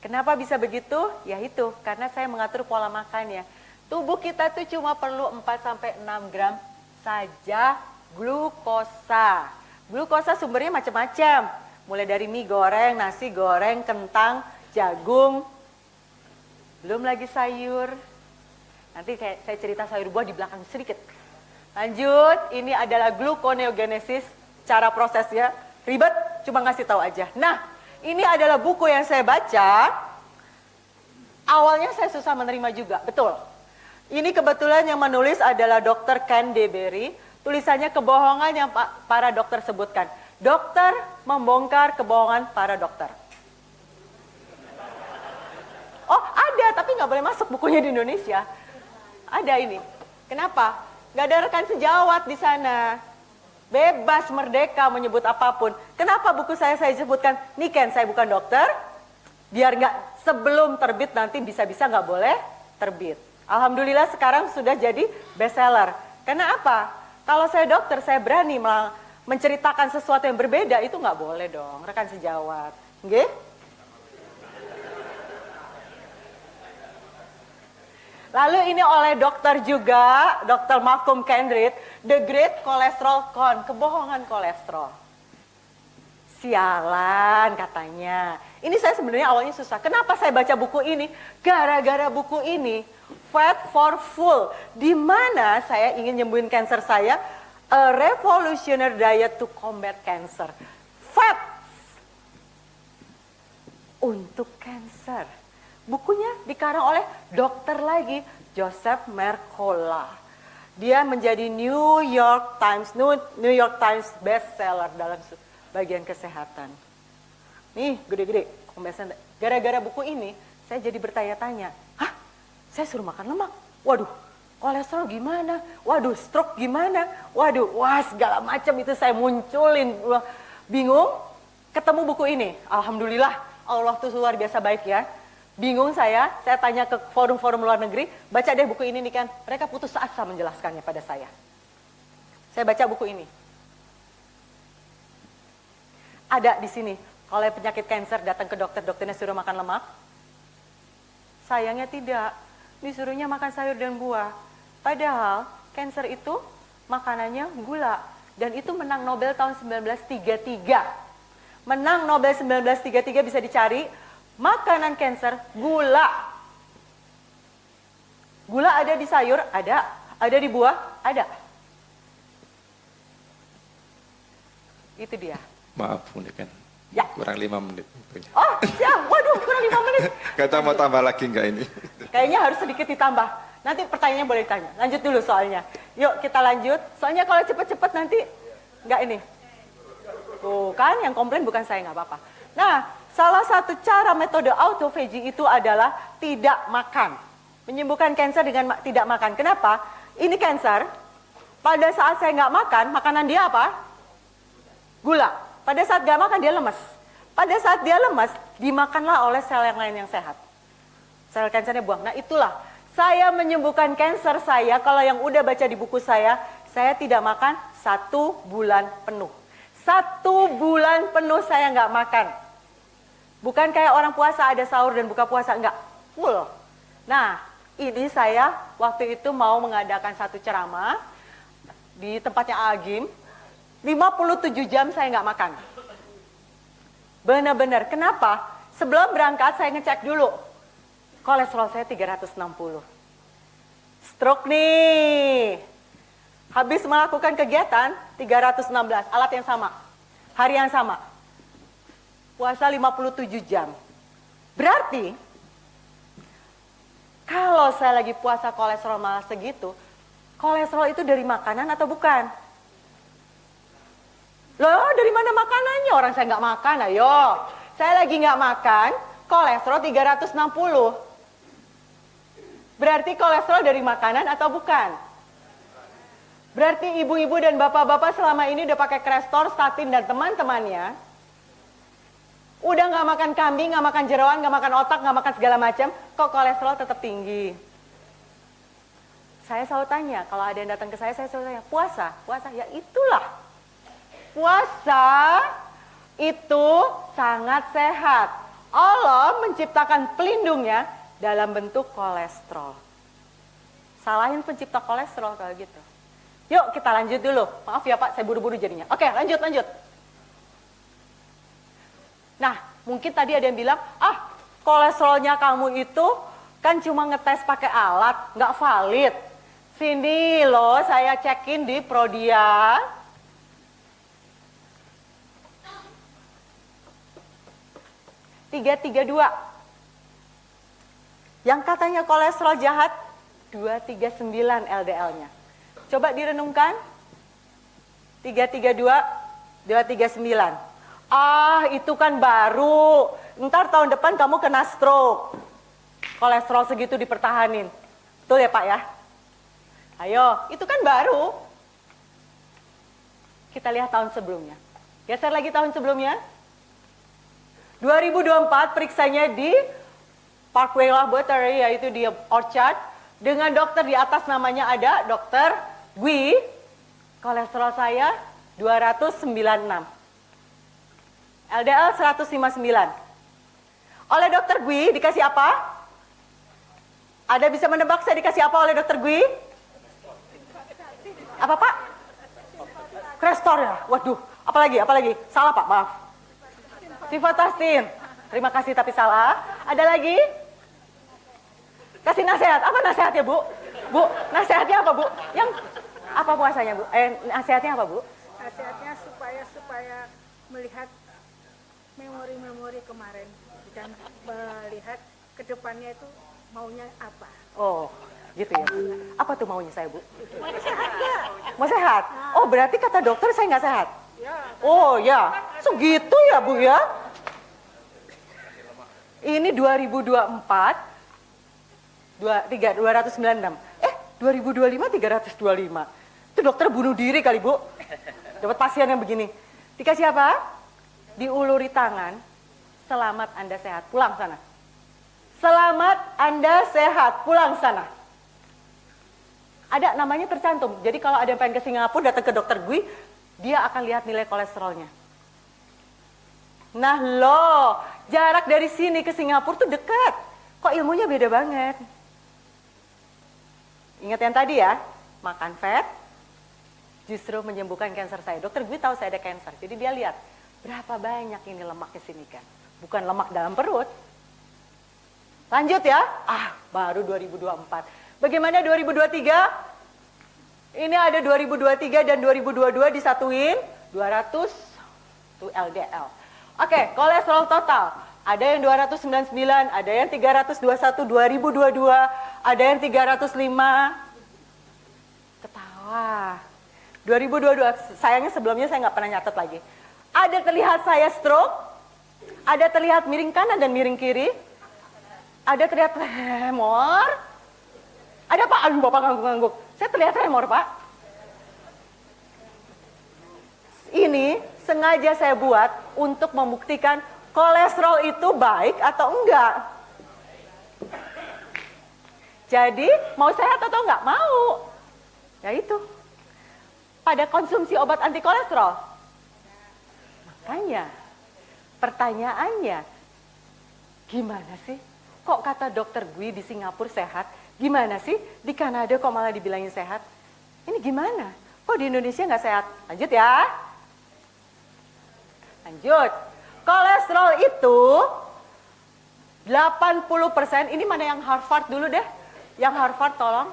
Kenapa bisa begitu? Ya itu, karena saya mengatur pola makannya. Tubuh kita tuh cuma perlu 4-6 gram saja glukosa. Glukosa sumbernya macam-macam. Mulai dari mie goreng, nasi goreng, kentang, jagung. Belum lagi sayur. Nanti saya cerita sayur buah di belakang sedikit. Lanjut, ini adalah gluconeogenesis, cara prosesnya ribet, cuma ngasih tahu aja. Nah, ini adalah buku yang saya baca. Awalnya saya susah menerima juga, betul. Ini kebetulan yang menulis adalah Dr. Ken DeBerry. Tulisannya kebohongan yang para dokter sebutkan. Dokter membongkar kebohongan para dokter. Oh ada, tapi nggak boleh masuk bukunya di Indonesia. Ada ini. Kenapa? Gak ada rekan sejawat di sana. Bebas, merdeka menyebut apapun. Kenapa buku saya sebutkan, Niken saya bukan dokter. Biar nggak sebelum terbit nanti bisa-bisa nggak boleh terbit. Alhamdulillah sekarang sudah jadi bestseller. Karena apa? Kalau saya dokter, saya berani menceritakan sesuatu yang berbeda, itu nggak boleh dong, rekan sejawat. Nggih? Lalu ini oleh dokter juga, Dr. Malcolm Kendrick, The Great Cholesterol Con, kebohongan kolesterol. Sialan katanya. Ini saya sebenarnya awalnya susah. Kenapa saya baca buku ini? Gara-gara buku ini, Fat for Full, di mana saya ingin nyembuhin kanker saya, A Revolutionary Diet to Combat Cancer. Fat untuk kanker. Bukunya dikarang oleh dokter lagi, Joseph Mercola. Dia menjadi New York Times bestseller dalam bagian kesehatan. Nih, gede-gede. Gara-gara buku ini, saya jadi bertanya-tanya. Hah? Saya suruh makan lemak? Waduh, kolesterol gimana? Waduh, stroke gimana? Waduh, wah segala macam itu saya munculin. Bingung? Ketemu buku ini. Alhamdulillah, Allah tuh luar biasa baik ya. Bingung saya tanya ke forum-forum luar negeri, baca deh buku ini nih kan. Mereka putus asa menjelaskannya pada saya. Saya baca buku ini. Ada di sini, kalau penyakit kanker datang ke dokter, dokternya suruh makan lemak. Sayangnya tidak, disuruhnya makan sayur dan buah. Padahal kanker itu makanannya gula. Dan itu menang Nobel tahun 1933. Menang Nobel 1933 bisa dicari, makanan kanker gula. Gula ada di sayur, ada di buah, ada. Itu dia. Maaf, kan ya. Kurang 5 menit. Oh, siap. Waduh, kurang 5 menit. Kata mau tambah lagi enggak ini? Kayaknya harus sedikit ditambah. Nanti pertanyaannya boleh ditanya. Lanjut dulu soalnya. Yuk kita lanjut. Soalnya kalau cepet-cepet nanti enggak ini. Tuh kan, yang komplain bukan saya, nggak apa-apa. Nah, salah satu cara metode autophagy itu adalah tidak makan. Menyembuhkan kanker dengan tidak makan. Kenapa? Ini kanker, pada saat saya nggak makan, makanan dia apa? Gula. Pada saat nggak makan dia lemes. Pada saat dia lemes, dimakanlah oleh sel yang lain yang sehat. Sel kankernya buang. Nah itulah, saya menyembuhkan kanker saya, kalau yang udah baca di buku saya tidak makan 1 bulan penuh. 1 bulan penuh saya nggak makan. Bukan kayak orang puasa ada sahur dan buka puasa, enggak. Full. Nah, ini saya waktu itu mau mengadakan satu ceramah di tempatnya Agim. 57 jam saya nggak makan. Benar-benar. Kenapa? Sebelum berangkat saya ngecek dulu. Kolesterol saya 360. Stroke nih. Habis melakukan kegiatan 316. Alat yang sama. Hari yang sama. Puasa 57 jam. Berarti kalau saya lagi puasa kolesterol malah segitu, kolesterol itu dari makanan atau bukan? Loh, dari mana makanannya? Orang saya nggak makan, ayo. Saya lagi nggak makan, kolesterol 360. Berarti kolesterol dari makanan atau bukan? Berarti ibu-ibu dan bapak-bapak selama ini udah pakai Crestor, statin, dan teman-temannya. Udah nggak makan kambing, nggak makan jeroan, nggak makan otak, nggak makan segala macam, kok kolesterol tetap tinggi? Saya selalu tanya, kalau ada yang datang ke saya selalu tanya, puasa, ya itulah. Puasa itu sangat sehat. Allah menciptakan pelindungnya dalam bentuk kolesterol. Salahin pencipta kolesterol kalau gitu. Yuk kita lanjut dulu. Maaf ya Pak, saya buru-buru jadinya. Oke, lanjut. Nah, mungkin tadi ada yang bilang, kolesterolnya kamu itu kan cuma ngetes pakai alat, nggak valid. Sini loh, saya cekin di Prodia. (332) yang katanya kolesterol jahat 239 LDL-nya. Coba direnungkan. 332, 239. Itu kan baru. Ntar tahun depan kamu kena stroke. Kolesterol segitu dipertahanin. Betul ya Pak ya? Ayo, itu kan baru. Kita lihat tahun sebelumnya. Geser lagi tahun sebelumnya. 2024 periksanya di Parkway Laboratory, yaitu di Orchard, dengan dokter di atas namanya ada dokter Gwi, kolesterol saya 296. LDL 159. Oleh dokter Gwi dikasih apa? Ada bisa menebak saya dikasih apa oleh dokter Gwi? Apa Pak? Crestor ya? Waduh, apalagi? Salah Pak, maaf. Sifotastin. Terima kasih tapi salah. Ada lagi? Kasih nasihat. Apa nasihatnya Bu? Bu, nasihatnya apa Bu? Yang apa puasanya Bu? Nasihatnya apa Bu? Nasihatnya supaya melihat memori-memori kemarin dan melihat ke depannya itu maunya apa. Oh, gitu ya. Apa tuh maunya saya, Bu? Mau sehat? Oh, berarti kata dokter saya nggak sehat? Oh, ya. Segitu ya, Bu ya? Ini 2024, 296. 2025, 325. Itu dokter bunuh diri kali, Bu. Dapat pasien yang begini. Dikasih apa? Diuluri tangan. Selamat Anda sehat. Pulang sana. Selamat Anda sehat, pulang sana. Ada namanya tercantum. Jadi kalau ada yang pengen ke Singapura, datang ke dokter Gwi, dia akan lihat nilai kolesterolnya. Nah loh, jarak dari sini ke Singapura tuh dekat. Kok ilmunya beda banget? Ingat yang tadi ya, makan fat justru menyembuhkan kanker saya. Dokter Gwi tahu saya ada kanker, jadi dia lihat berapa banyak ini lemak di sini kan. Bukan lemak dalam perut. Lanjut ya, baru 2024. Bagaimana 2023? Ini ada 2023 dan 2022 disatuin, 200 tuh LDL. Oke, kolesterol total. Ada yang 299, ada yang 321 2022, ada yang 305. Ketawa. 2022, sayangnya sebelumnya saya nggak pernah nyatet lagi. Ada terlihat saya stroke, ada terlihat miring kanan dan miring kiri. Ada terlihat tremor. Ada Pak, aduh Bapak ngangguk-ngangguk. Saya terlihat tremor Pak. Ini sengaja saya buat untuk membuktikan kolesterol itu baik atau enggak. Jadi mau sehat atau enggak? Mau. Ya itu. Pada konsumsi obat anti kolesterol. Makanya pertanyaannya, gimana sih? Kok kata dokter Gwi di Singapura sehat? Gimana sih? Di Kanada kok malah dibilangin sehat? Ini gimana? Kok di Indonesia nggak sehat? Lanjut ya. Lanjut. Kolesterol itu 80%. Ini mana yang Harvard dulu deh? Yang Harvard tolong.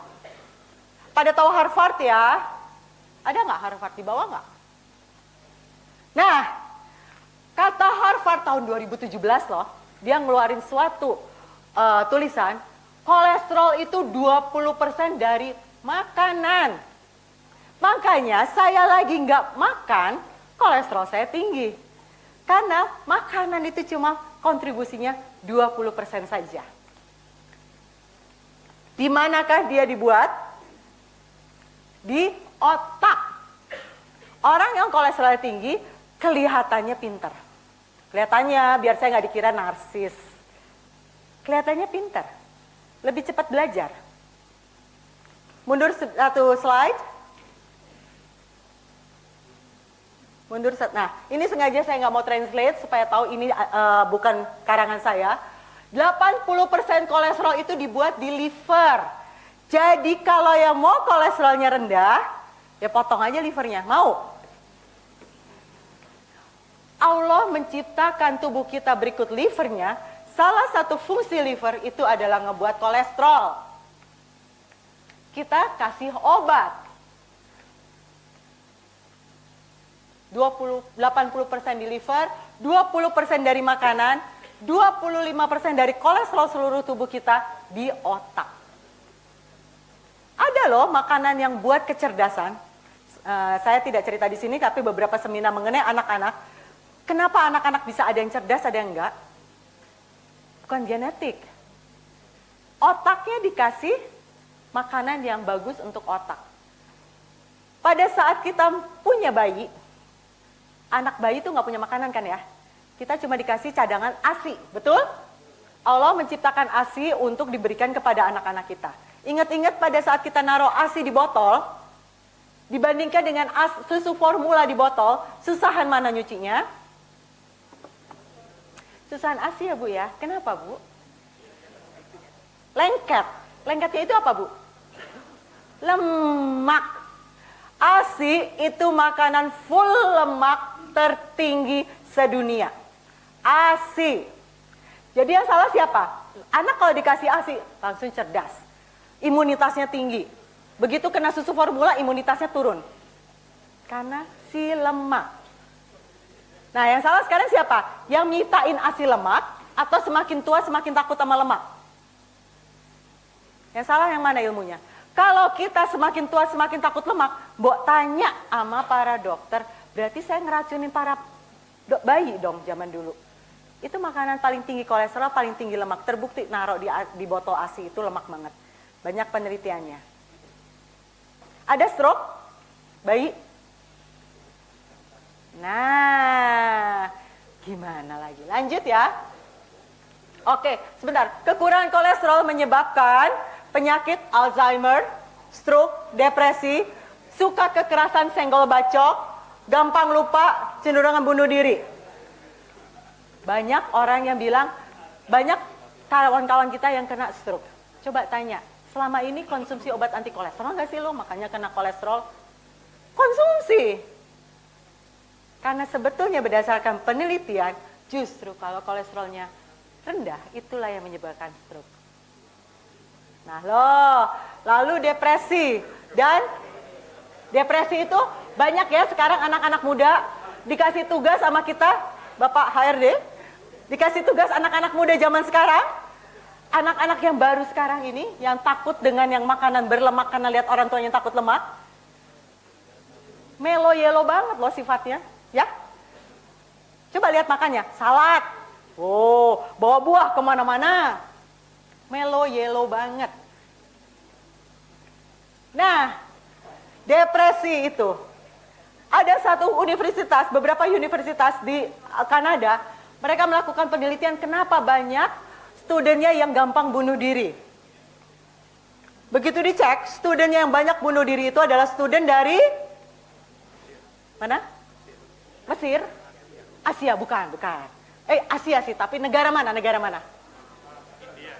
Pada tahu Harvard ya? Ada nggak Harvard di bawah nggak? Nah, kata Harvard tahun 2017 loh. Dia ngeluarin suatu tulisan, kolesterol itu 20% dari makanan. Makanya saya lagi nggak makan, kolesterol saya tinggi. Karena makanan itu cuma kontribusinya 20% saja. Di manakah dia dibuat? Di otak. Orang yang kolesterol tinggi kelihatannya pinter. Kelihatannya biar saya nggak dikira narsis. Kelihatannya pintar, lebih cepat belajar. Mundur satu slide. Nah ini sengaja saya nggak mau translate supaya tahu ini bukan karangan saya. 80% kolesterol itu dibuat di liver. Jadi kalau yang mau kolesterolnya rendah, ya potong aja livernya. Mau? Allah menciptakan tubuh kita berikut livernya. Salah satu fungsi liver itu adalah ngebuat kolesterol. Kita kasih obat. 80% di liver, 20% dari makanan, 25% dari kolesterol seluruh tubuh kita di otak. Ada loh makanan yang buat kecerdasan. Saya tidak cerita di sini, tapi beberapa seminar mengenai anak-anak. Kenapa anak-anak bisa ada yang cerdas, ada yang enggak? Bukan genetik. Otaknya dikasih makanan yang bagus untuk otak. Pada saat kita punya bayi, anak bayi itu nggak punya makanan kan ya? Kita cuma dikasih cadangan ASI, betul? Allah menciptakan ASI untuk diberikan kepada anak-anak kita. Ingat-ingat pada saat kita naruh ASI di botol, Dibandingkan dengan susu formula di botol, susahan mana nyucinya? Susahan ASI ya Bu ya. Kenapa Bu? Lengket. Lengketnya itu apa Bu? Lemak. ASI itu makanan full lemak tertinggi sedunia. ASI. Jadi yang salah siapa? Anak kalau dikasih ASI langsung cerdas. Imunitasnya tinggi. Begitu kena susu formula imunitasnya turun. Karena si lemak. Nah yang salah sekarang siapa? Yang nyitain ASI lemak atau semakin tua semakin takut sama lemak? Yang salah yang mana ilmunya? Kalau kita semakin tua semakin takut lemak, Mbok tanya sama para dokter, berarti saya ngeracunin para bayi dong zaman dulu. Itu makanan paling tinggi kolesterol, paling tinggi lemak. Terbukti naruh di botol ASI itu lemak banget. Banyak penelitiannya. Ada stroke? Bayi? Nah, gimana lagi? Lanjut ya. Oke, sebentar. Kekurangan kolesterol menyebabkan penyakit Alzheimer, stroke, depresi, suka kekerasan senggol bacok, gampang lupa, cenderungan bunuh diri. Banyak orang yang bilang, banyak kawan-kawan kita yang kena stroke. Coba tanya, selama ini konsumsi obat anti kolesterol nggak sih lo? Makanya kena kolesterol. Konsumsi. Karena sebetulnya berdasarkan penelitian, justru kalau kolesterolnya rendah, itulah yang menyebabkan stroke. Nah loh, lalu depresi. Dan depresi itu banyak ya sekarang anak-anak muda dikasih tugas sama kita, Bapak HRD, dikasih tugas anak-anak muda zaman sekarang, anak-anak yang baru sekarang ini, yang takut dengan yang makanan berlemak karena lihat orang tuanya takut lemak, melo yelo banget loh sifatnya, ya. Coba lihat makannya, salad, oh bawa buah kemana-mana, melo yelo banget. Nah, depresi itu, ada satu universitas, beberapa universitas di Kanada, mereka melakukan penelitian kenapa banyak studennya yang gampang bunuh diri. Begitu dicek, studennya yang banyak bunuh diri itu adalah studen dari mana? Mesir? Asia, bukan. Asia sih, tapi negara mana? India.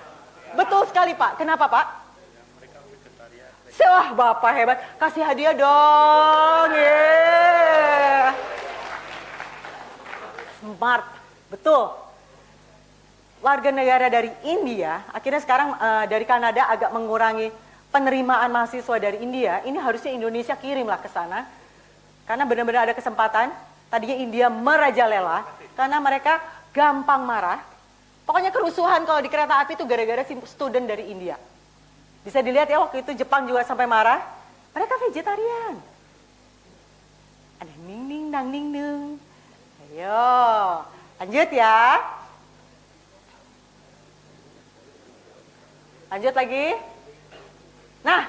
Betul sekali Pak. Kenapa Pak? Wah Bapak hebat, kasih hadiah dong. Yeah. Smart, betul. Warga negara dari India, akhirnya sekarang dari Kanada agak mengurangi penerimaan mahasiswa dari India. Ini harusnya Indonesia kirimlah ke sana. Karena benar-benar ada kesempatan. Tadinya India merajalela karena mereka gampang marah. Pokoknya kerusuhan kalau di kereta api itu gara-gara si student dari India. Bisa dilihat ya waktu itu Jepang juga sampai marah. Mereka vegetarian. Ada ning ning nang ning nung. Ayo, lanjut ya. Lanjut lagi. Nah,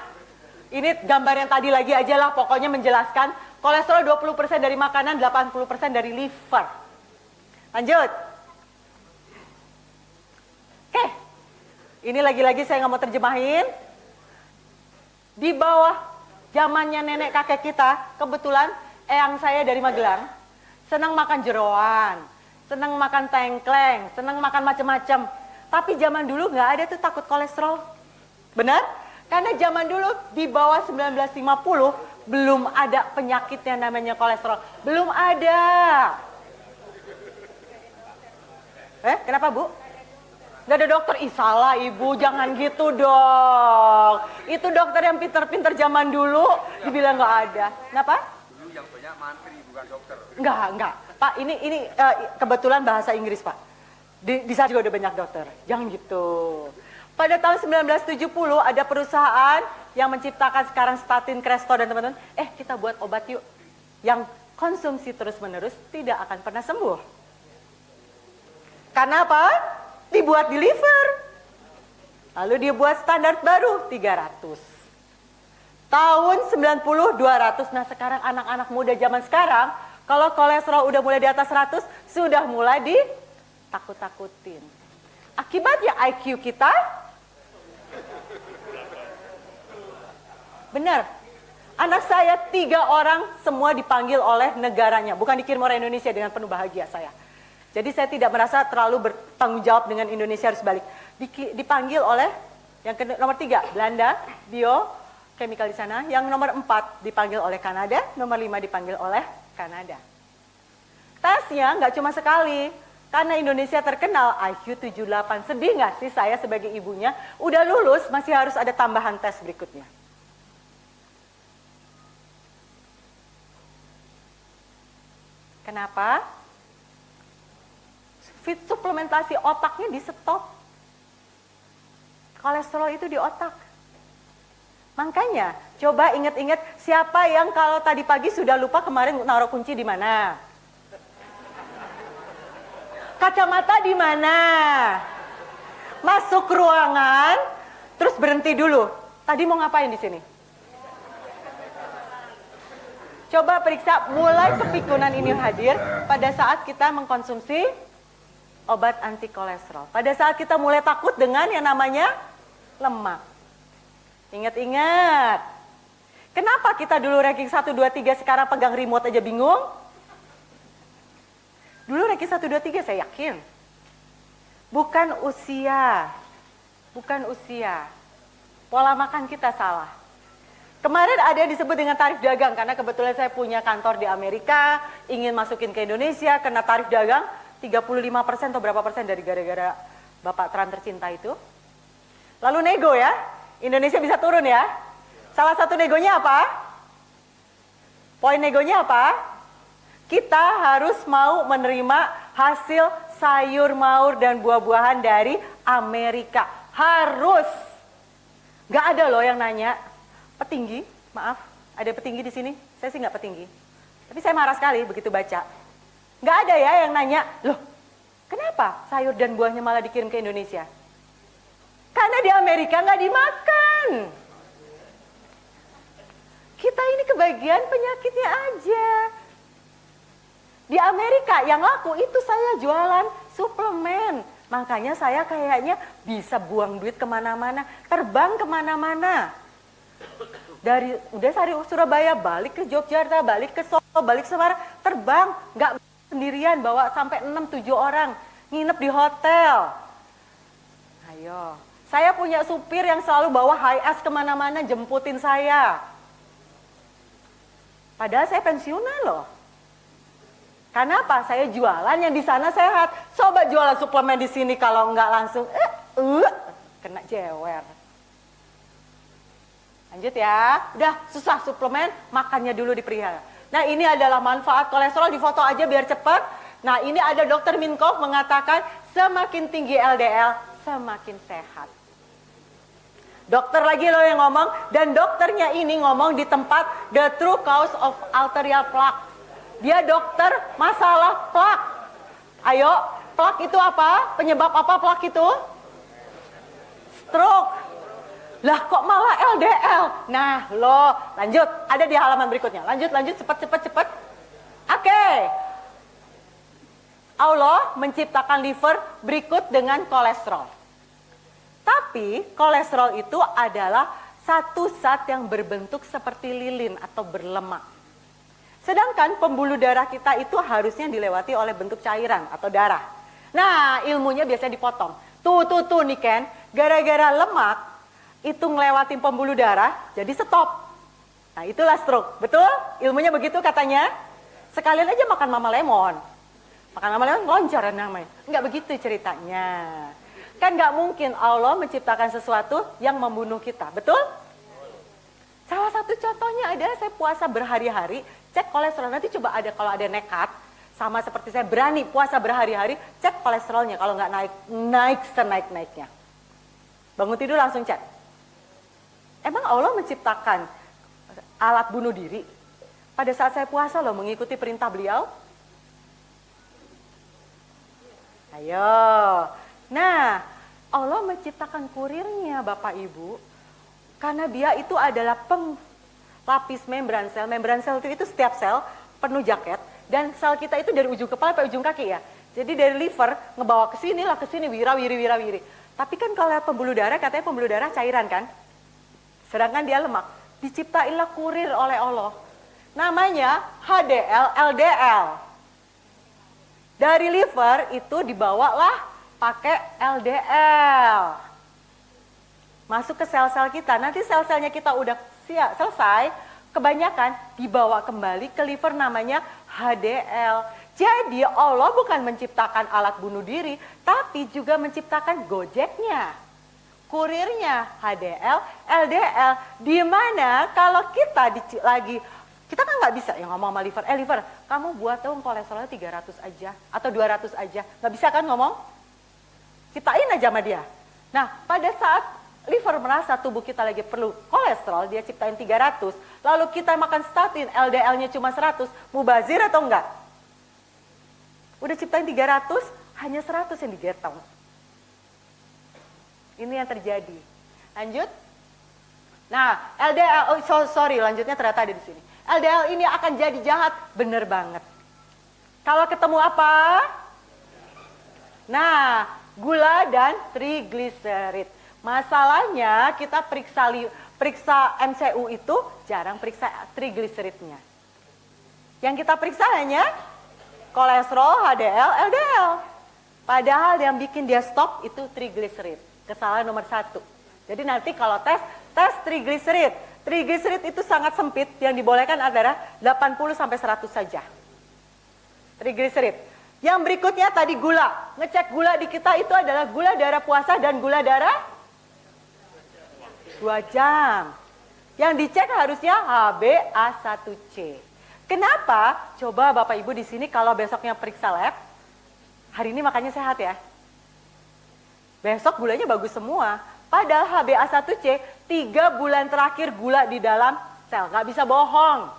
ini gambar yang tadi lagi aja lah, pokoknya menjelaskan kolesterol 20% dari makanan, 80% dari liver. Lanjut. Oke. Ini lagi-lagi saya nggak mau terjemahin. Di bawah zamannya nenek kakek kita, kebetulan eyang saya dari Magelang, senang makan jeroan, senang makan tengkleng, senang makan macam-macam. Tapi zaman dulu nggak ada tuh takut kolesterol. Benar? Karena zaman dulu di bawah 1950 belum ada penyakit yang namanya kolesterol. Belum ada. Kenapa Bu? Gak ada dokter, ih salah ibu, jangan gitu dong. Itu dokter yang pinter-pinter zaman dulu, dibilang gak ada. Kenapa? Dulu yang banyak mantri, bukan dokter. Enggak. Pak, ini kebetulan bahasa Inggris Pak. Di sana juga udah banyak dokter, jangan gitu. Pada tahun 1970 ada perusahaan yang menciptakan sekarang statin, Crestor dan teman-teman. Kita buat obat yuk, yang konsumsi terus-menerus tidak akan pernah sembuh. Karena apa? Dibuat di liver. Lalu dia buat standar baru 300. Tahun 90 200. Nah sekarang anak-anak muda zaman sekarang kalau kolesterol udah mulai di atas 100 sudah mulai ditakut-takutin. Akibatnya IQ kita benar. Anak saya 3 orang semua dipanggil oleh negaranya, bukan dikirim oleh Indonesia, dengan penuh bahagia saya. Jadi saya tidak merasa terlalu bertanggung jawab dengan Indonesia harus balik. Dipanggil oleh yang nomor 3 Belanda, biochemical di sana. Yang nomor 4 dipanggil oleh Kanada, nomor 5 dipanggil oleh Kanada. Tesnya nggak cuma sekali, karena Indonesia terkenal IQ 78. Sedih nggak sih saya sebagai ibunya, udah lulus masih harus ada tambahan tes berikutnya. Kenapa? Suplementasi otaknya di stop. Kolesterol itu di otak. Makanya, coba ingat-ingat siapa yang kalau tadi pagi sudah lupa kemarin naruh kunci di mana? Kacamata di mana? Masuk ruangan, terus berhenti dulu. Tadi mau ngapain di sini? Coba periksa, mulai kepikunan ini hadir pada saat kita mengkonsumsi obat anti kolesterol. Pada saat kita mulai takut dengan yang namanya lemak. Ingat-ingat. Kenapa kita dulu ranking 1, 2, 3 sekarang pegang remote aja bingung? Dulu ranking 1, 2, 3 saya yakin. Bukan usia. Bukan usia. Pola makan kita salah. Kemarin ada yang disebut dengan tarif dagang, karena kebetulan saya punya kantor di Amerika, ingin masukin ke Indonesia, kena tarif dagang 35% atau berapa persen dari gara-gara Bapak Trump tercinta itu. Lalu nego ya, Indonesia bisa turun ya. Salah satu negonya apa? Poin negonya apa? Kita harus mau menerima hasil sayur maur dan buah-buahan dari Amerika. Harus. Gak ada loh yang nanya. Petinggi, maaf, ada petinggi di sini? Saya sih nggak petinggi. Tapi saya marah sekali begitu baca. Nggak ada ya yang nanya, loh kenapa sayur dan buahnya malah dikirim ke Indonesia? Karena di Amerika nggak dimakan. Kita ini kebagian penyakitnya aja. Di Amerika yang laku itu saya jualan suplemen. Makanya saya kayaknya bisa buang duit kemana-mana, terbang kemana-mana. Dari Surabaya balik ke Yogyakarta, balik ke Solo, balik ke Semarang, terbang, nggak sendirian, bawa sampai 6-7 orang, nginep di hotel. Ayo, saya punya supir yang selalu bawa HiAce kemana-mana, jemputin saya. Padahal saya pensiunan loh. Karena apa? Saya jualan yang di sana sehat. Coba jualan suplemen di sini kalau nggak langsung kena jewer. Lanjut ya, udah susah suplemen, makannya dulu dipelihara. Nah ini adalah manfaat kolesterol, difoto aja biar cepat. Nah ini ada Dr. Minkoff mengatakan semakin tinggi LDL, semakin sehat. Dokter lagi loh yang ngomong, dan dokternya ini ngomong di tempat the true cause of arterial plaque. Dia dokter masalah plaque. Ayo, plaque itu apa? Penyebab apa plaque itu? Stroke. Lah kok malah LDL? Nah lo lanjut, ada di halaman berikutnya. Lanjut, cepet. Oke. Allah menciptakan liver berikut dengan kolesterol. Tapi kolesterol itu adalah satu zat yang berbentuk seperti lilin atau berlemak. Sedangkan pembuluh darah kita itu harusnya dilewati oleh bentuk cairan atau darah. Nah ilmunya biasanya dipotong. Tuh nih Ken, gara-gara lemak itu ngelewatin pembuluh darah, jadi stop. Nah itulah stroke, betul? Ilmunya begitu katanya. Sekalian aja makan mama lemon. Makan mama lemon loncar namanya. Enggak begitu ceritanya. Kan nggak mungkin Allah menciptakan sesuatu yang membunuh kita, betul? Salah satu contohnya adalah saya puasa berhari-hari, cek kolesterol. Nanti coba ada kalau ada nekat, sama seperti saya berani puasa berhari-hari, cek kolesterolnya. Kalau nggak naik senaik-naiknya. Bangun tidur langsung cek. Emang Allah menciptakan alat bunuh diri? Pada saat saya puasa loh mengikuti perintah beliau. Ayo. Nah, Allah menciptakan kurirnya Bapak Ibu. Karena dia itu adalah pelapis membran sel. Membran sel itu setiap sel penuh jaket. Dan sel kita itu dari ujung kepala sampai ujung kaki ya. Jadi dari liver ngebawa ke sini lah, ke sini, wira-wiri. Tapi kan kalau pembuluh darah, katanya pembuluh darah cairan kan? Sedangkan dia lemak. diciptailah kurir oleh Allah. Namanya HDL, LDL. Dari liver itu dibawalah pakai LDL. Masuk ke sel-sel kita. Nanti sel-selnya kita udah selesai, kebanyakan dibawa kembali ke liver namanya HDL. Jadi Allah bukan menciptakan alat bunuh diri, tapi juga menciptakan gojeknya, kurirnya HDL, LDL. Di mana kalau kita kita kan nggak bisa ya ngomong sama liver, liver, kamu buat dong kolesterolnya 300 aja atau 200 aja. Nggak bisa kan ngomong? Ciptain aja sama dia. Nah, pada saat liver merasa tubuh kita lagi perlu kolesterol, dia ciptain 300, lalu kita makan statin, LDL-nya cuma 100, mubazir atau enggak? Udah ciptain 300, hanya 100 yang digetong. Ini yang terjadi. Lanjut. Nah, LDL, lanjutnya ternyata ada di sini. LDL ini akan jadi jahat, bener banget. Kalau ketemu apa? Nah, gula dan trigliserid. Masalahnya kita periksa MCU itu jarang periksa trigliseridnya. Yang kita periksa hanya kolesterol, HDL, LDL. Padahal yang bikin dia stop itu trigliserid. Kesalahan nomor 1. Jadi nanti kalau tes trigliserid. Trigliserid itu sangat sempit, yang dibolehkan adalah 80 sampai 100 saja. Trigliserid. Yang berikutnya tadi gula. Ngecek gula di kita itu adalah gula darah puasa dan gula darah 2 jam. Yang dicek harusnya HbA1c. Kenapa? Coba Bapak Ibu di sini kalau besoknya periksa lab, hari ini makannya sehat ya. Besok gulanya bagus semua. Padahal HbA1c 3 bulan terakhir gula di dalam sel. Nggak bisa bohong.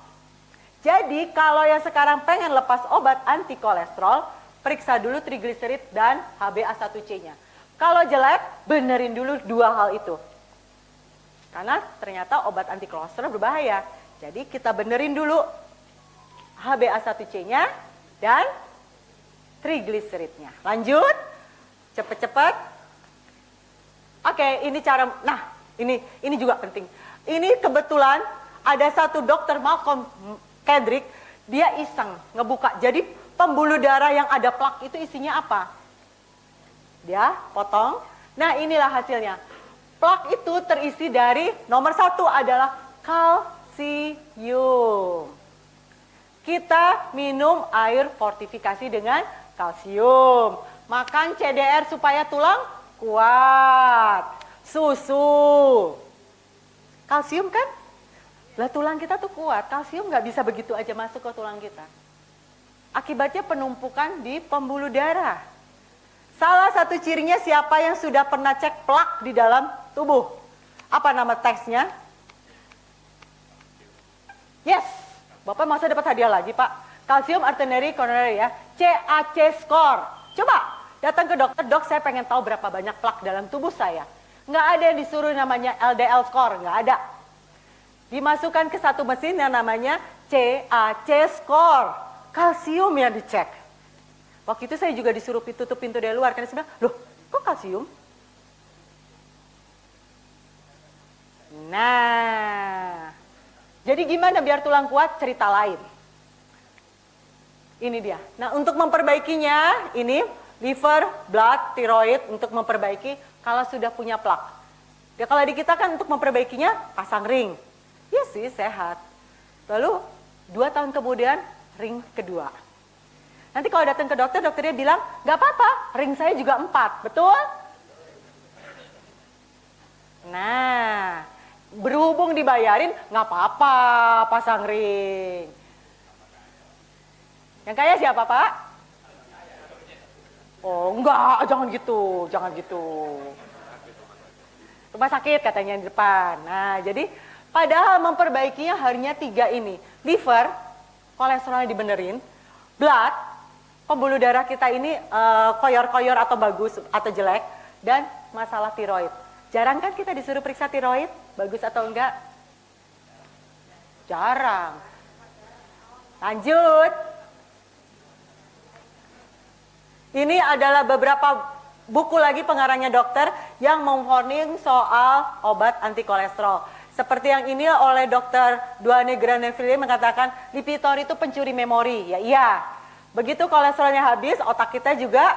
Jadi kalau yang sekarang pengen lepas obat anti kolesterol, periksa dulu trigliserid dan HbA1c-nya. Kalau jelek, benerin dulu 2 hal itu. Karena ternyata obat anti kolesterol berbahaya. Jadi kita benerin dulu HbA1c-nya dan trigliseridnya. Lanjut, cepet-cepet. Oke, ini cara, nah ini juga penting. Ini kebetulan ada satu dokter Malcolm Kendrick, dia iseng ngebuka. Jadi pembuluh darah yang ada plak itu isinya apa? Dia potong. Nah inilah hasilnya. Plak itu terisi dari nomor 1 adalah kalsium. Kita minum air fortifikasi dengan kalsium. Makan CDR supaya tulang kuat. Susu. Kalsium kan? Lah tulang kita tuh kuat. Kalsium nggak bisa begitu aja masuk ke tulang kita. Akibatnya penumpukan di pembuluh darah. Salah satu cirinya siapa yang sudah pernah cek plak di dalam tubuh? Apa nama tesnya? Yes. Bapak masa dapat hadiah lagi Pak? Calcium arterial coronary ya. CAC score. Coba datang ke dokter, dok saya pengen tahu berapa banyak plak dalam tubuh saya. Nggak ada yang disuruh namanya LDL score, nggak ada. Dimasukkan ke satu mesin yang namanya CAC score. Kalsium yang dicek. Waktu itu saya juga disuruh tutup pintu dari luar, karena saya bilang, loh kok kalsium? Nah, jadi gimana biar tulang kuat? Cerita lain. Ini dia. Nah untuk memperbaikinya, ini liver, blood, tiroid untuk memperbaiki kalau sudah punya plak. Ya kalau di kita kan untuk memperbaikinya pasang ring. Ya sih sehat. Lalu 2 tahun kemudian ring kedua. Nanti kalau datang ke dokter, dokternya bilang gak apa-apa, ring saya juga 4, betul? Nah, berhubung dibayarin gak apa-apa pasang ring. Yang kaya siapa Pak? Oh enggak, jangan gitu, jangan gitu. Rumah sakit katanya di depan. Nah jadi padahal memperbaikinya hanya 3 ini. Liver, kolesterolnya dibenerin. Blood, pembuluh darah kita ini koyor-koyor atau bagus atau jelek. Dan masalah tiroid. Jarang kan kita disuruh periksa tiroid, bagus atau enggak? Jarang. Lanjut. Ini adalah beberapa buku lagi pengarangnya dokter yang memwarning soal obat anti kolesterol. Seperti yang ini oleh Dr. Duane Graneville mengatakan Lipitor itu pencuri memori. Ya iya. Begitu kolesterolnya habis, otak kita juga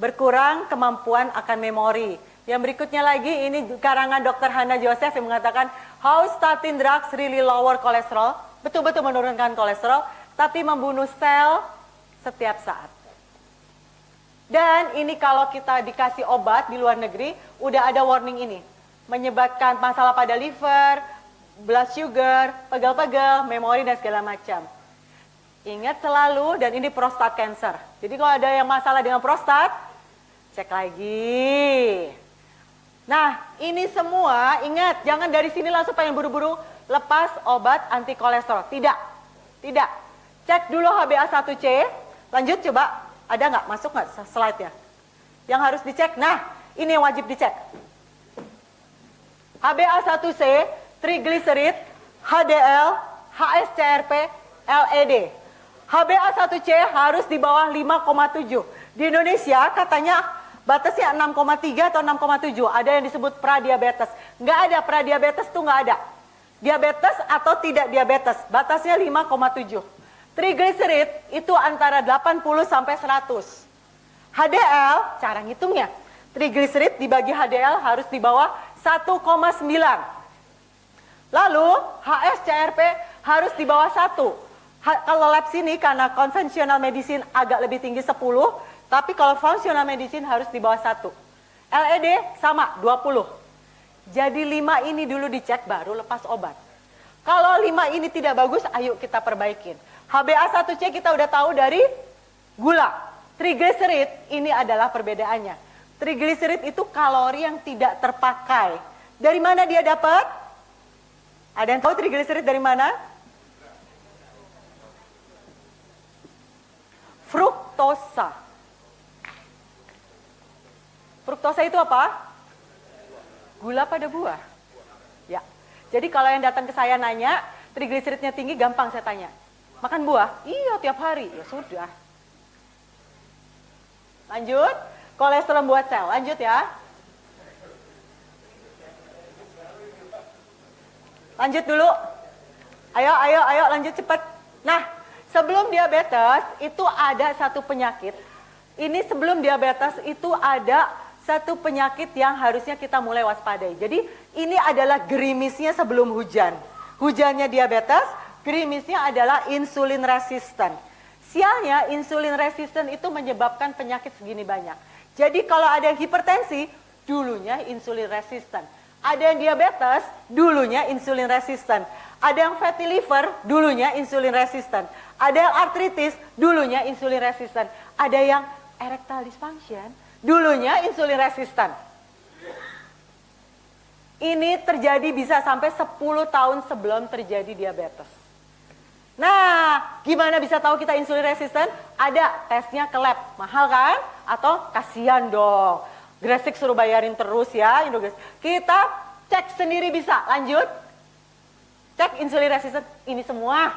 berkurang kemampuan akan memori. Yang berikutnya lagi ini karangan Dr. Hannah Joseph yang mengatakan how statin drugs really lower kolesterol. Betul-betul menurunkan kolesterol, tapi membunuh sel setiap saat. Dan ini kalau kita dikasih obat di luar negeri, udah ada warning ini. Menyebabkan masalah pada liver, blood sugar, pegal-pegal, memori dan segala macam. Ingat selalu, dan ini prostat cancer. Jadi kalau ada yang masalah dengan prostat, cek lagi. Nah, ini semua, ingat, jangan dari sini langsung pengen buru-buru lepas obat anti kolesterol. Tidak, tidak. Cek dulu HbA1c, lanjut coba, ada nggak, masuk nggak slide-nya? Yang harus dicek, nah, ini yang wajib dicek. HbA1c, trigliserid, HDL, HSCRP, LED. HbA1c harus di bawah 5,7. Di Indonesia katanya batasnya 6,3 atau 6,7. Ada yang disebut pradiabetes. Nggak ada, pradiabetes tuh nggak ada. Diabetes atau tidak diabetes, batasnya 5,7. Trigliserid itu antara 80 sampai 100. HDL, cara ngitungnya. Trigliserid dibagi HDL harus di bawah 1,9. Lalu HSCRP harus di bawah 1. Kalau lab sini karena konvensional medicine agak lebih tinggi 10, tapi kalau functional medicine harus di bawah 1. LED sama 20. Jadi 5 ini dulu dicek baru lepas obat. Kalau 5 ini tidak bagus, ayo kita perbaikin. HbA1c kita udah tahu dari gula. Trigliserid ini adalah perbedaannya. Trigliserid itu kalori yang tidak terpakai. Dari mana dia dapat? Ada yang tahu trigliserid dari mana? Fruktosa. Fruktosa itu apa? Gula pada buah. Ya. Jadi kalau yang datang ke saya nanya, trigliseridnya tinggi, gampang saya tanya. Makan buah? Iya, tiap hari. Ya sudah. Lanjut. Kolesterol buat sel. Lanjut ya. Lanjut dulu. Ayo, lanjut cepat. Nah, sebelum diabetes itu ada satu penyakit. Ini sebelum diabetes itu ada satu penyakit yang harusnya kita mulai waspadai. Jadi ini adalah gerimisnya sebelum hujan. Hujannya diabetes, gerimisnya adalah insulin resisten. Sialnya insulin resisten itu menyebabkan penyakit segini banyak. Jadi kalau ada yang hipertensi, dulunya insulin resisten. Ada yang diabetes, dulunya insulin resisten. Ada yang fatty liver, dulunya insulin resisten. Ada yang artritis, dulunya insulin resisten. Ada yang erectile dysfunction, dulunya insulin resisten. Ini terjadi bisa sampai 10 tahun sebelum terjadi diabetes. Nah, gimana bisa tahu kita insulin resisten? Ada tesnya ke lab, mahal kan? Atau kasihan dong, Gresik suruh bayarin terus ya, kita cek sendiri bisa. Lanjut, cek insulin resisten, ini semua.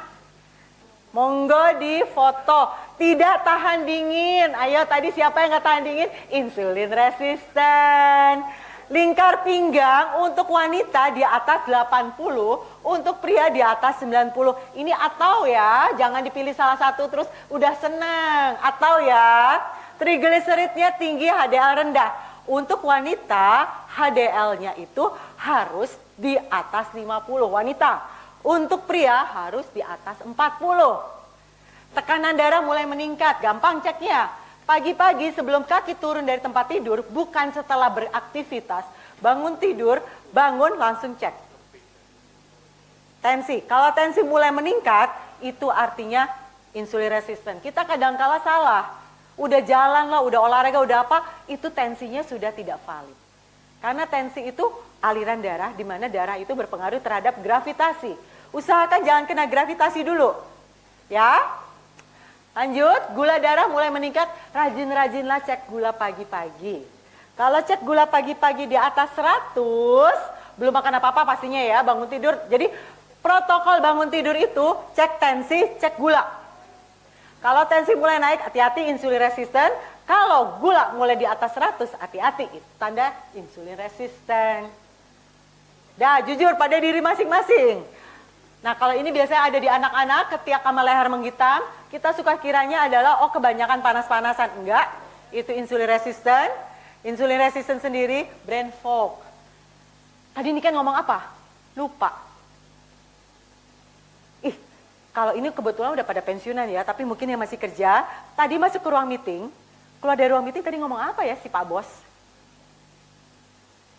Monggo di foto, tidak tahan dingin. Ayo tadi siapa yang nggak tahan dingin? Insulin resisten. Lingkar pinggang untuk wanita di atas 80, untuk pria di atas 90. Ini atau ya, jangan dipilih salah satu terus udah senang. Atau ya, trigliseridnya tinggi, HDL rendah. Untuk wanita, HDL-nya itu harus di atas 50 wanita. Untuk pria harus di atas 40. Tekanan darah mulai meningkat, gampang ceknya. Pagi-pagi sebelum kaki turun dari tempat tidur, bukan setelah beraktivitas, bangun tidur, bangun langsung cek. Tensi, kalau tensi mulai meningkat, itu artinya insulin resisten. Kita kadang-kala salah, udah jalan lah, udah olahraga, udah apa, itu tensinya sudah tidak valid. Karena tensi itu aliran darah, di mana darah itu berpengaruh terhadap gravitasi. Usahakan jangan kena gravitasi dulu, ya. Lanjut, gula darah mulai meningkat, rajin-rajinlah cek gula pagi-pagi. Kalau cek gula pagi-pagi di atas 100, belum makan apa-apa pastinya ya, bangun tidur. Jadi protokol bangun tidur itu cek tensi, cek gula. Kalau tensi mulai naik, hati-hati insulin resisten. Kalau gula mulai di atas 100, hati-hati, itu tanda insulin resisten. Dah, jujur pada diri masing-masing. Nah, kalau ini biasanya ada di anak-anak, ketika sama leher menghitam, kita suka kiranya adalah, oh kebanyakan panas-panasan. Enggak, itu insulin resistant. Insulin resistant sendiri, brain fog. Tadi ini kan ngomong apa? Lupa. Kalau ini kebetulan udah pada pensiunan ya, tapi mungkin yang masih kerja, tadi masuk ke ruang meeting, keluar dari ruang meeting tadi ngomong apa ya si Pak Bos?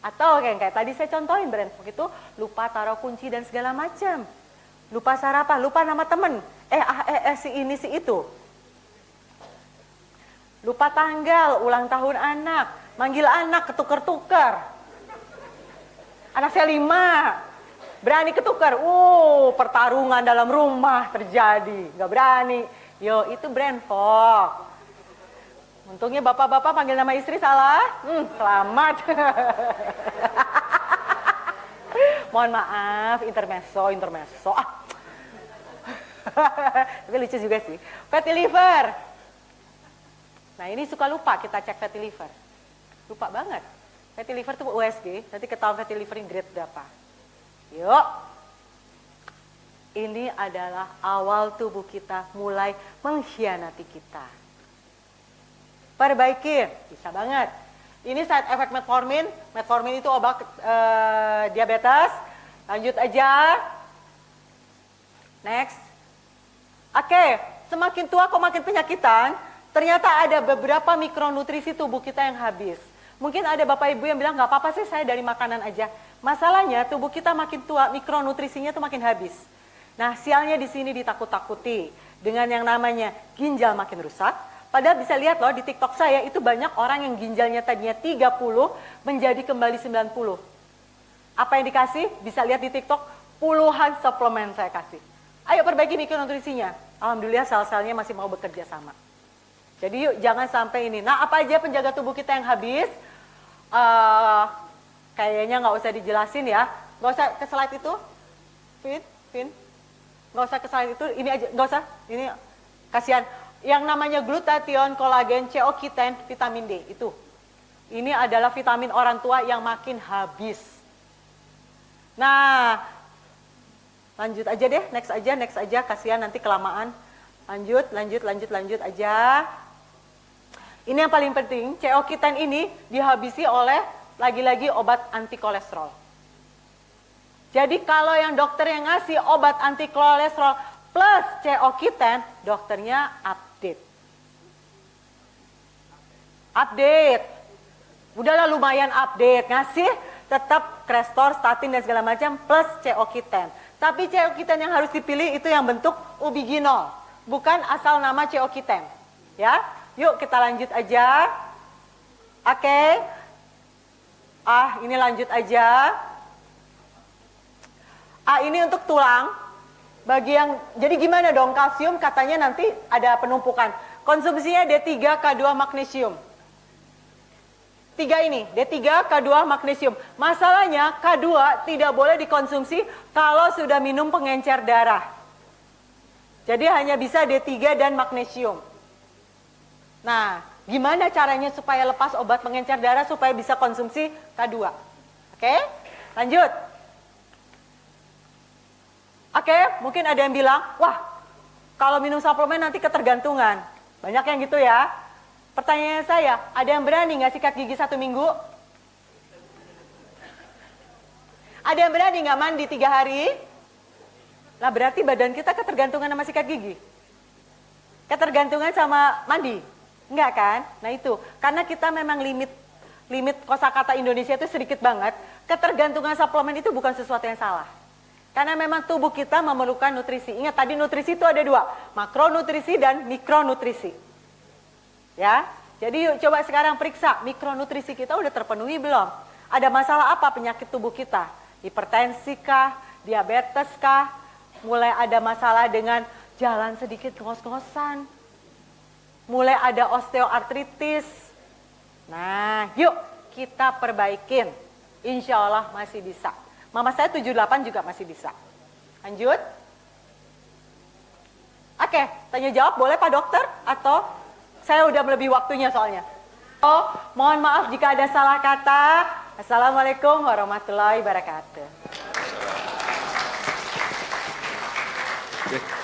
Atau kayak tadi saya contohin brain fog itu lupa taruh kunci dan segala macam. Lupa sarapan, lupa nama temen. Si ini si itu. Lupa tanggal, ulang tahun anak, manggil anak ketukar-tukar. Anak saya 5. Berani ketukar, pertarungan dalam rumah terjadi, nggak berani. Yo, itu brain fog. Untungnya bapak-bapak panggil nama istri salah, selamat. Mohon maaf, intermezzo. Tapi lucu juga sih. Fatty liver. Nah ini suka lupa kita cek fatty liver. Lupa banget. Fatty liver itu USG, nanti ketahuan fatty liver ini grade berapa. Yuk, ini adalah awal tubuh kita mulai mengkhianati kita. Perbaiki, bisa banget. Ini side effect metformin. Metformin itu obat diabetes. Lanjut aja. Next. Oke, semakin tua kok makin penyakitan. Ternyata ada beberapa mikronutrisi tubuh kita yang habis. Mungkin ada bapak ibu yang bilang, nggak apa-apa sih saya dari makanan aja. Masalahnya tubuh kita makin tua, mikronutrisinya tuh makin habis. Nah, sialnya di sini ditakut-takuti dengan yang namanya ginjal makin rusak. Padahal bisa lihat loh di TikTok saya itu banyak orang yang ginjalnya tadinya 30 menjadi kembali 90. Apa yang dikasih? Bisa lihat di TikTok, puluhan suplemen saya kasih. Ayo perbaiki mikronutrisinya. Alhamdulillah sel-selnya masih mau bekerja sama. Jadi yuk jangan sampai ini. Nah, apa aja penjaga tubuh kita yang habis? Kayaknya nggak usah dijelasin ya. Nggak usah ke slide itu. Pin. Nggak usah ke slide itu. Ini aja, nggak usah. Ini kasihan. Yang namanya glutathione, kolagen, CoQ10, vitamin D itu. Ini adalah vitamin orang tua yang makin habis. Nah, lanjut aja deh, next aja. Kasihan nanti kelamaan. Lanjut aja. Ini yang paling penting, CoQ10 ini dihabisi oleh lagi-lagi obat anti kolesterol. Jadi kalau yang dokter yang ngasih obat anti kolesterol plus CoQ10, dokternya update. Udahlah lumayan update, ngasih tetap Crestor, statin dan segala macam plus CoQ10. Tapi CoQ10 yang harus dipilih itu yang bentuk ubiginol, bukan asal nama CoQ10. Ya, yuk kita lanjut aja. Oke. Ini lanjut aja. Ini untuk tulang. Bagi yang, jadi gimana dong kalsium katanya nanti ada penumpukan. Konsumsinya D3, K2, magnesium. 3 ini, D3, K2, magnesium. Masalahnya K2 tidak boleh dikonsumsi kalau sudah minum pengencer darah. Jadi hanya bisa D3 dan magnesium. Nah, gimana caranya supaya lepas obat pengencer darah supaya bisa konsumsi K2? Oke, lanjut. Oke, mungkin ada yang bilang, wah kalau minum suplemen nanti ketergantungan. Banyak yang gitu ya. Pertanyaan saya, ada yang berani nggak sikat gigi 1 minggu? Ada yang berani nggak mandi 3 hari? Nah berarti badan kita ketergantungan sama sikat gigi. Ketergantungan sama mandi. Enggak kan? Nah itu, karena kita memang limit kosakata Indonesia itu sedikit banget. Ketergantungan suplemen itu bukan sesuatu yang salah. Karena memang tubuh kita memerlukan nutrisi. Ingat tadi nutrisi itu ada 2, makronutrisi dan mikronutrisi. Ya, jadi yuk coba sekarang periksa mikronutrisi kita udah terpenuhi belum? Ada masalah apa penyakit tubuh kita? Hipertensi kah? Diabetes kah? Mulai ada masalah dengan jalan sedikit ngos-ngosan. Mulai ada osteoartritis. Nah, yuk kita perbaikin. Insya Allah masih bisa. Mama saya 78 juga masih bisa. Lanjut. Oke, tanya jawab boleh Pak Dokter? Atau saya udah melebihi waktunya soalnya. Oh, mohon maaf jika ada salah kata. Assalamualaikum warahmatullahi wabarakatuh. Oke.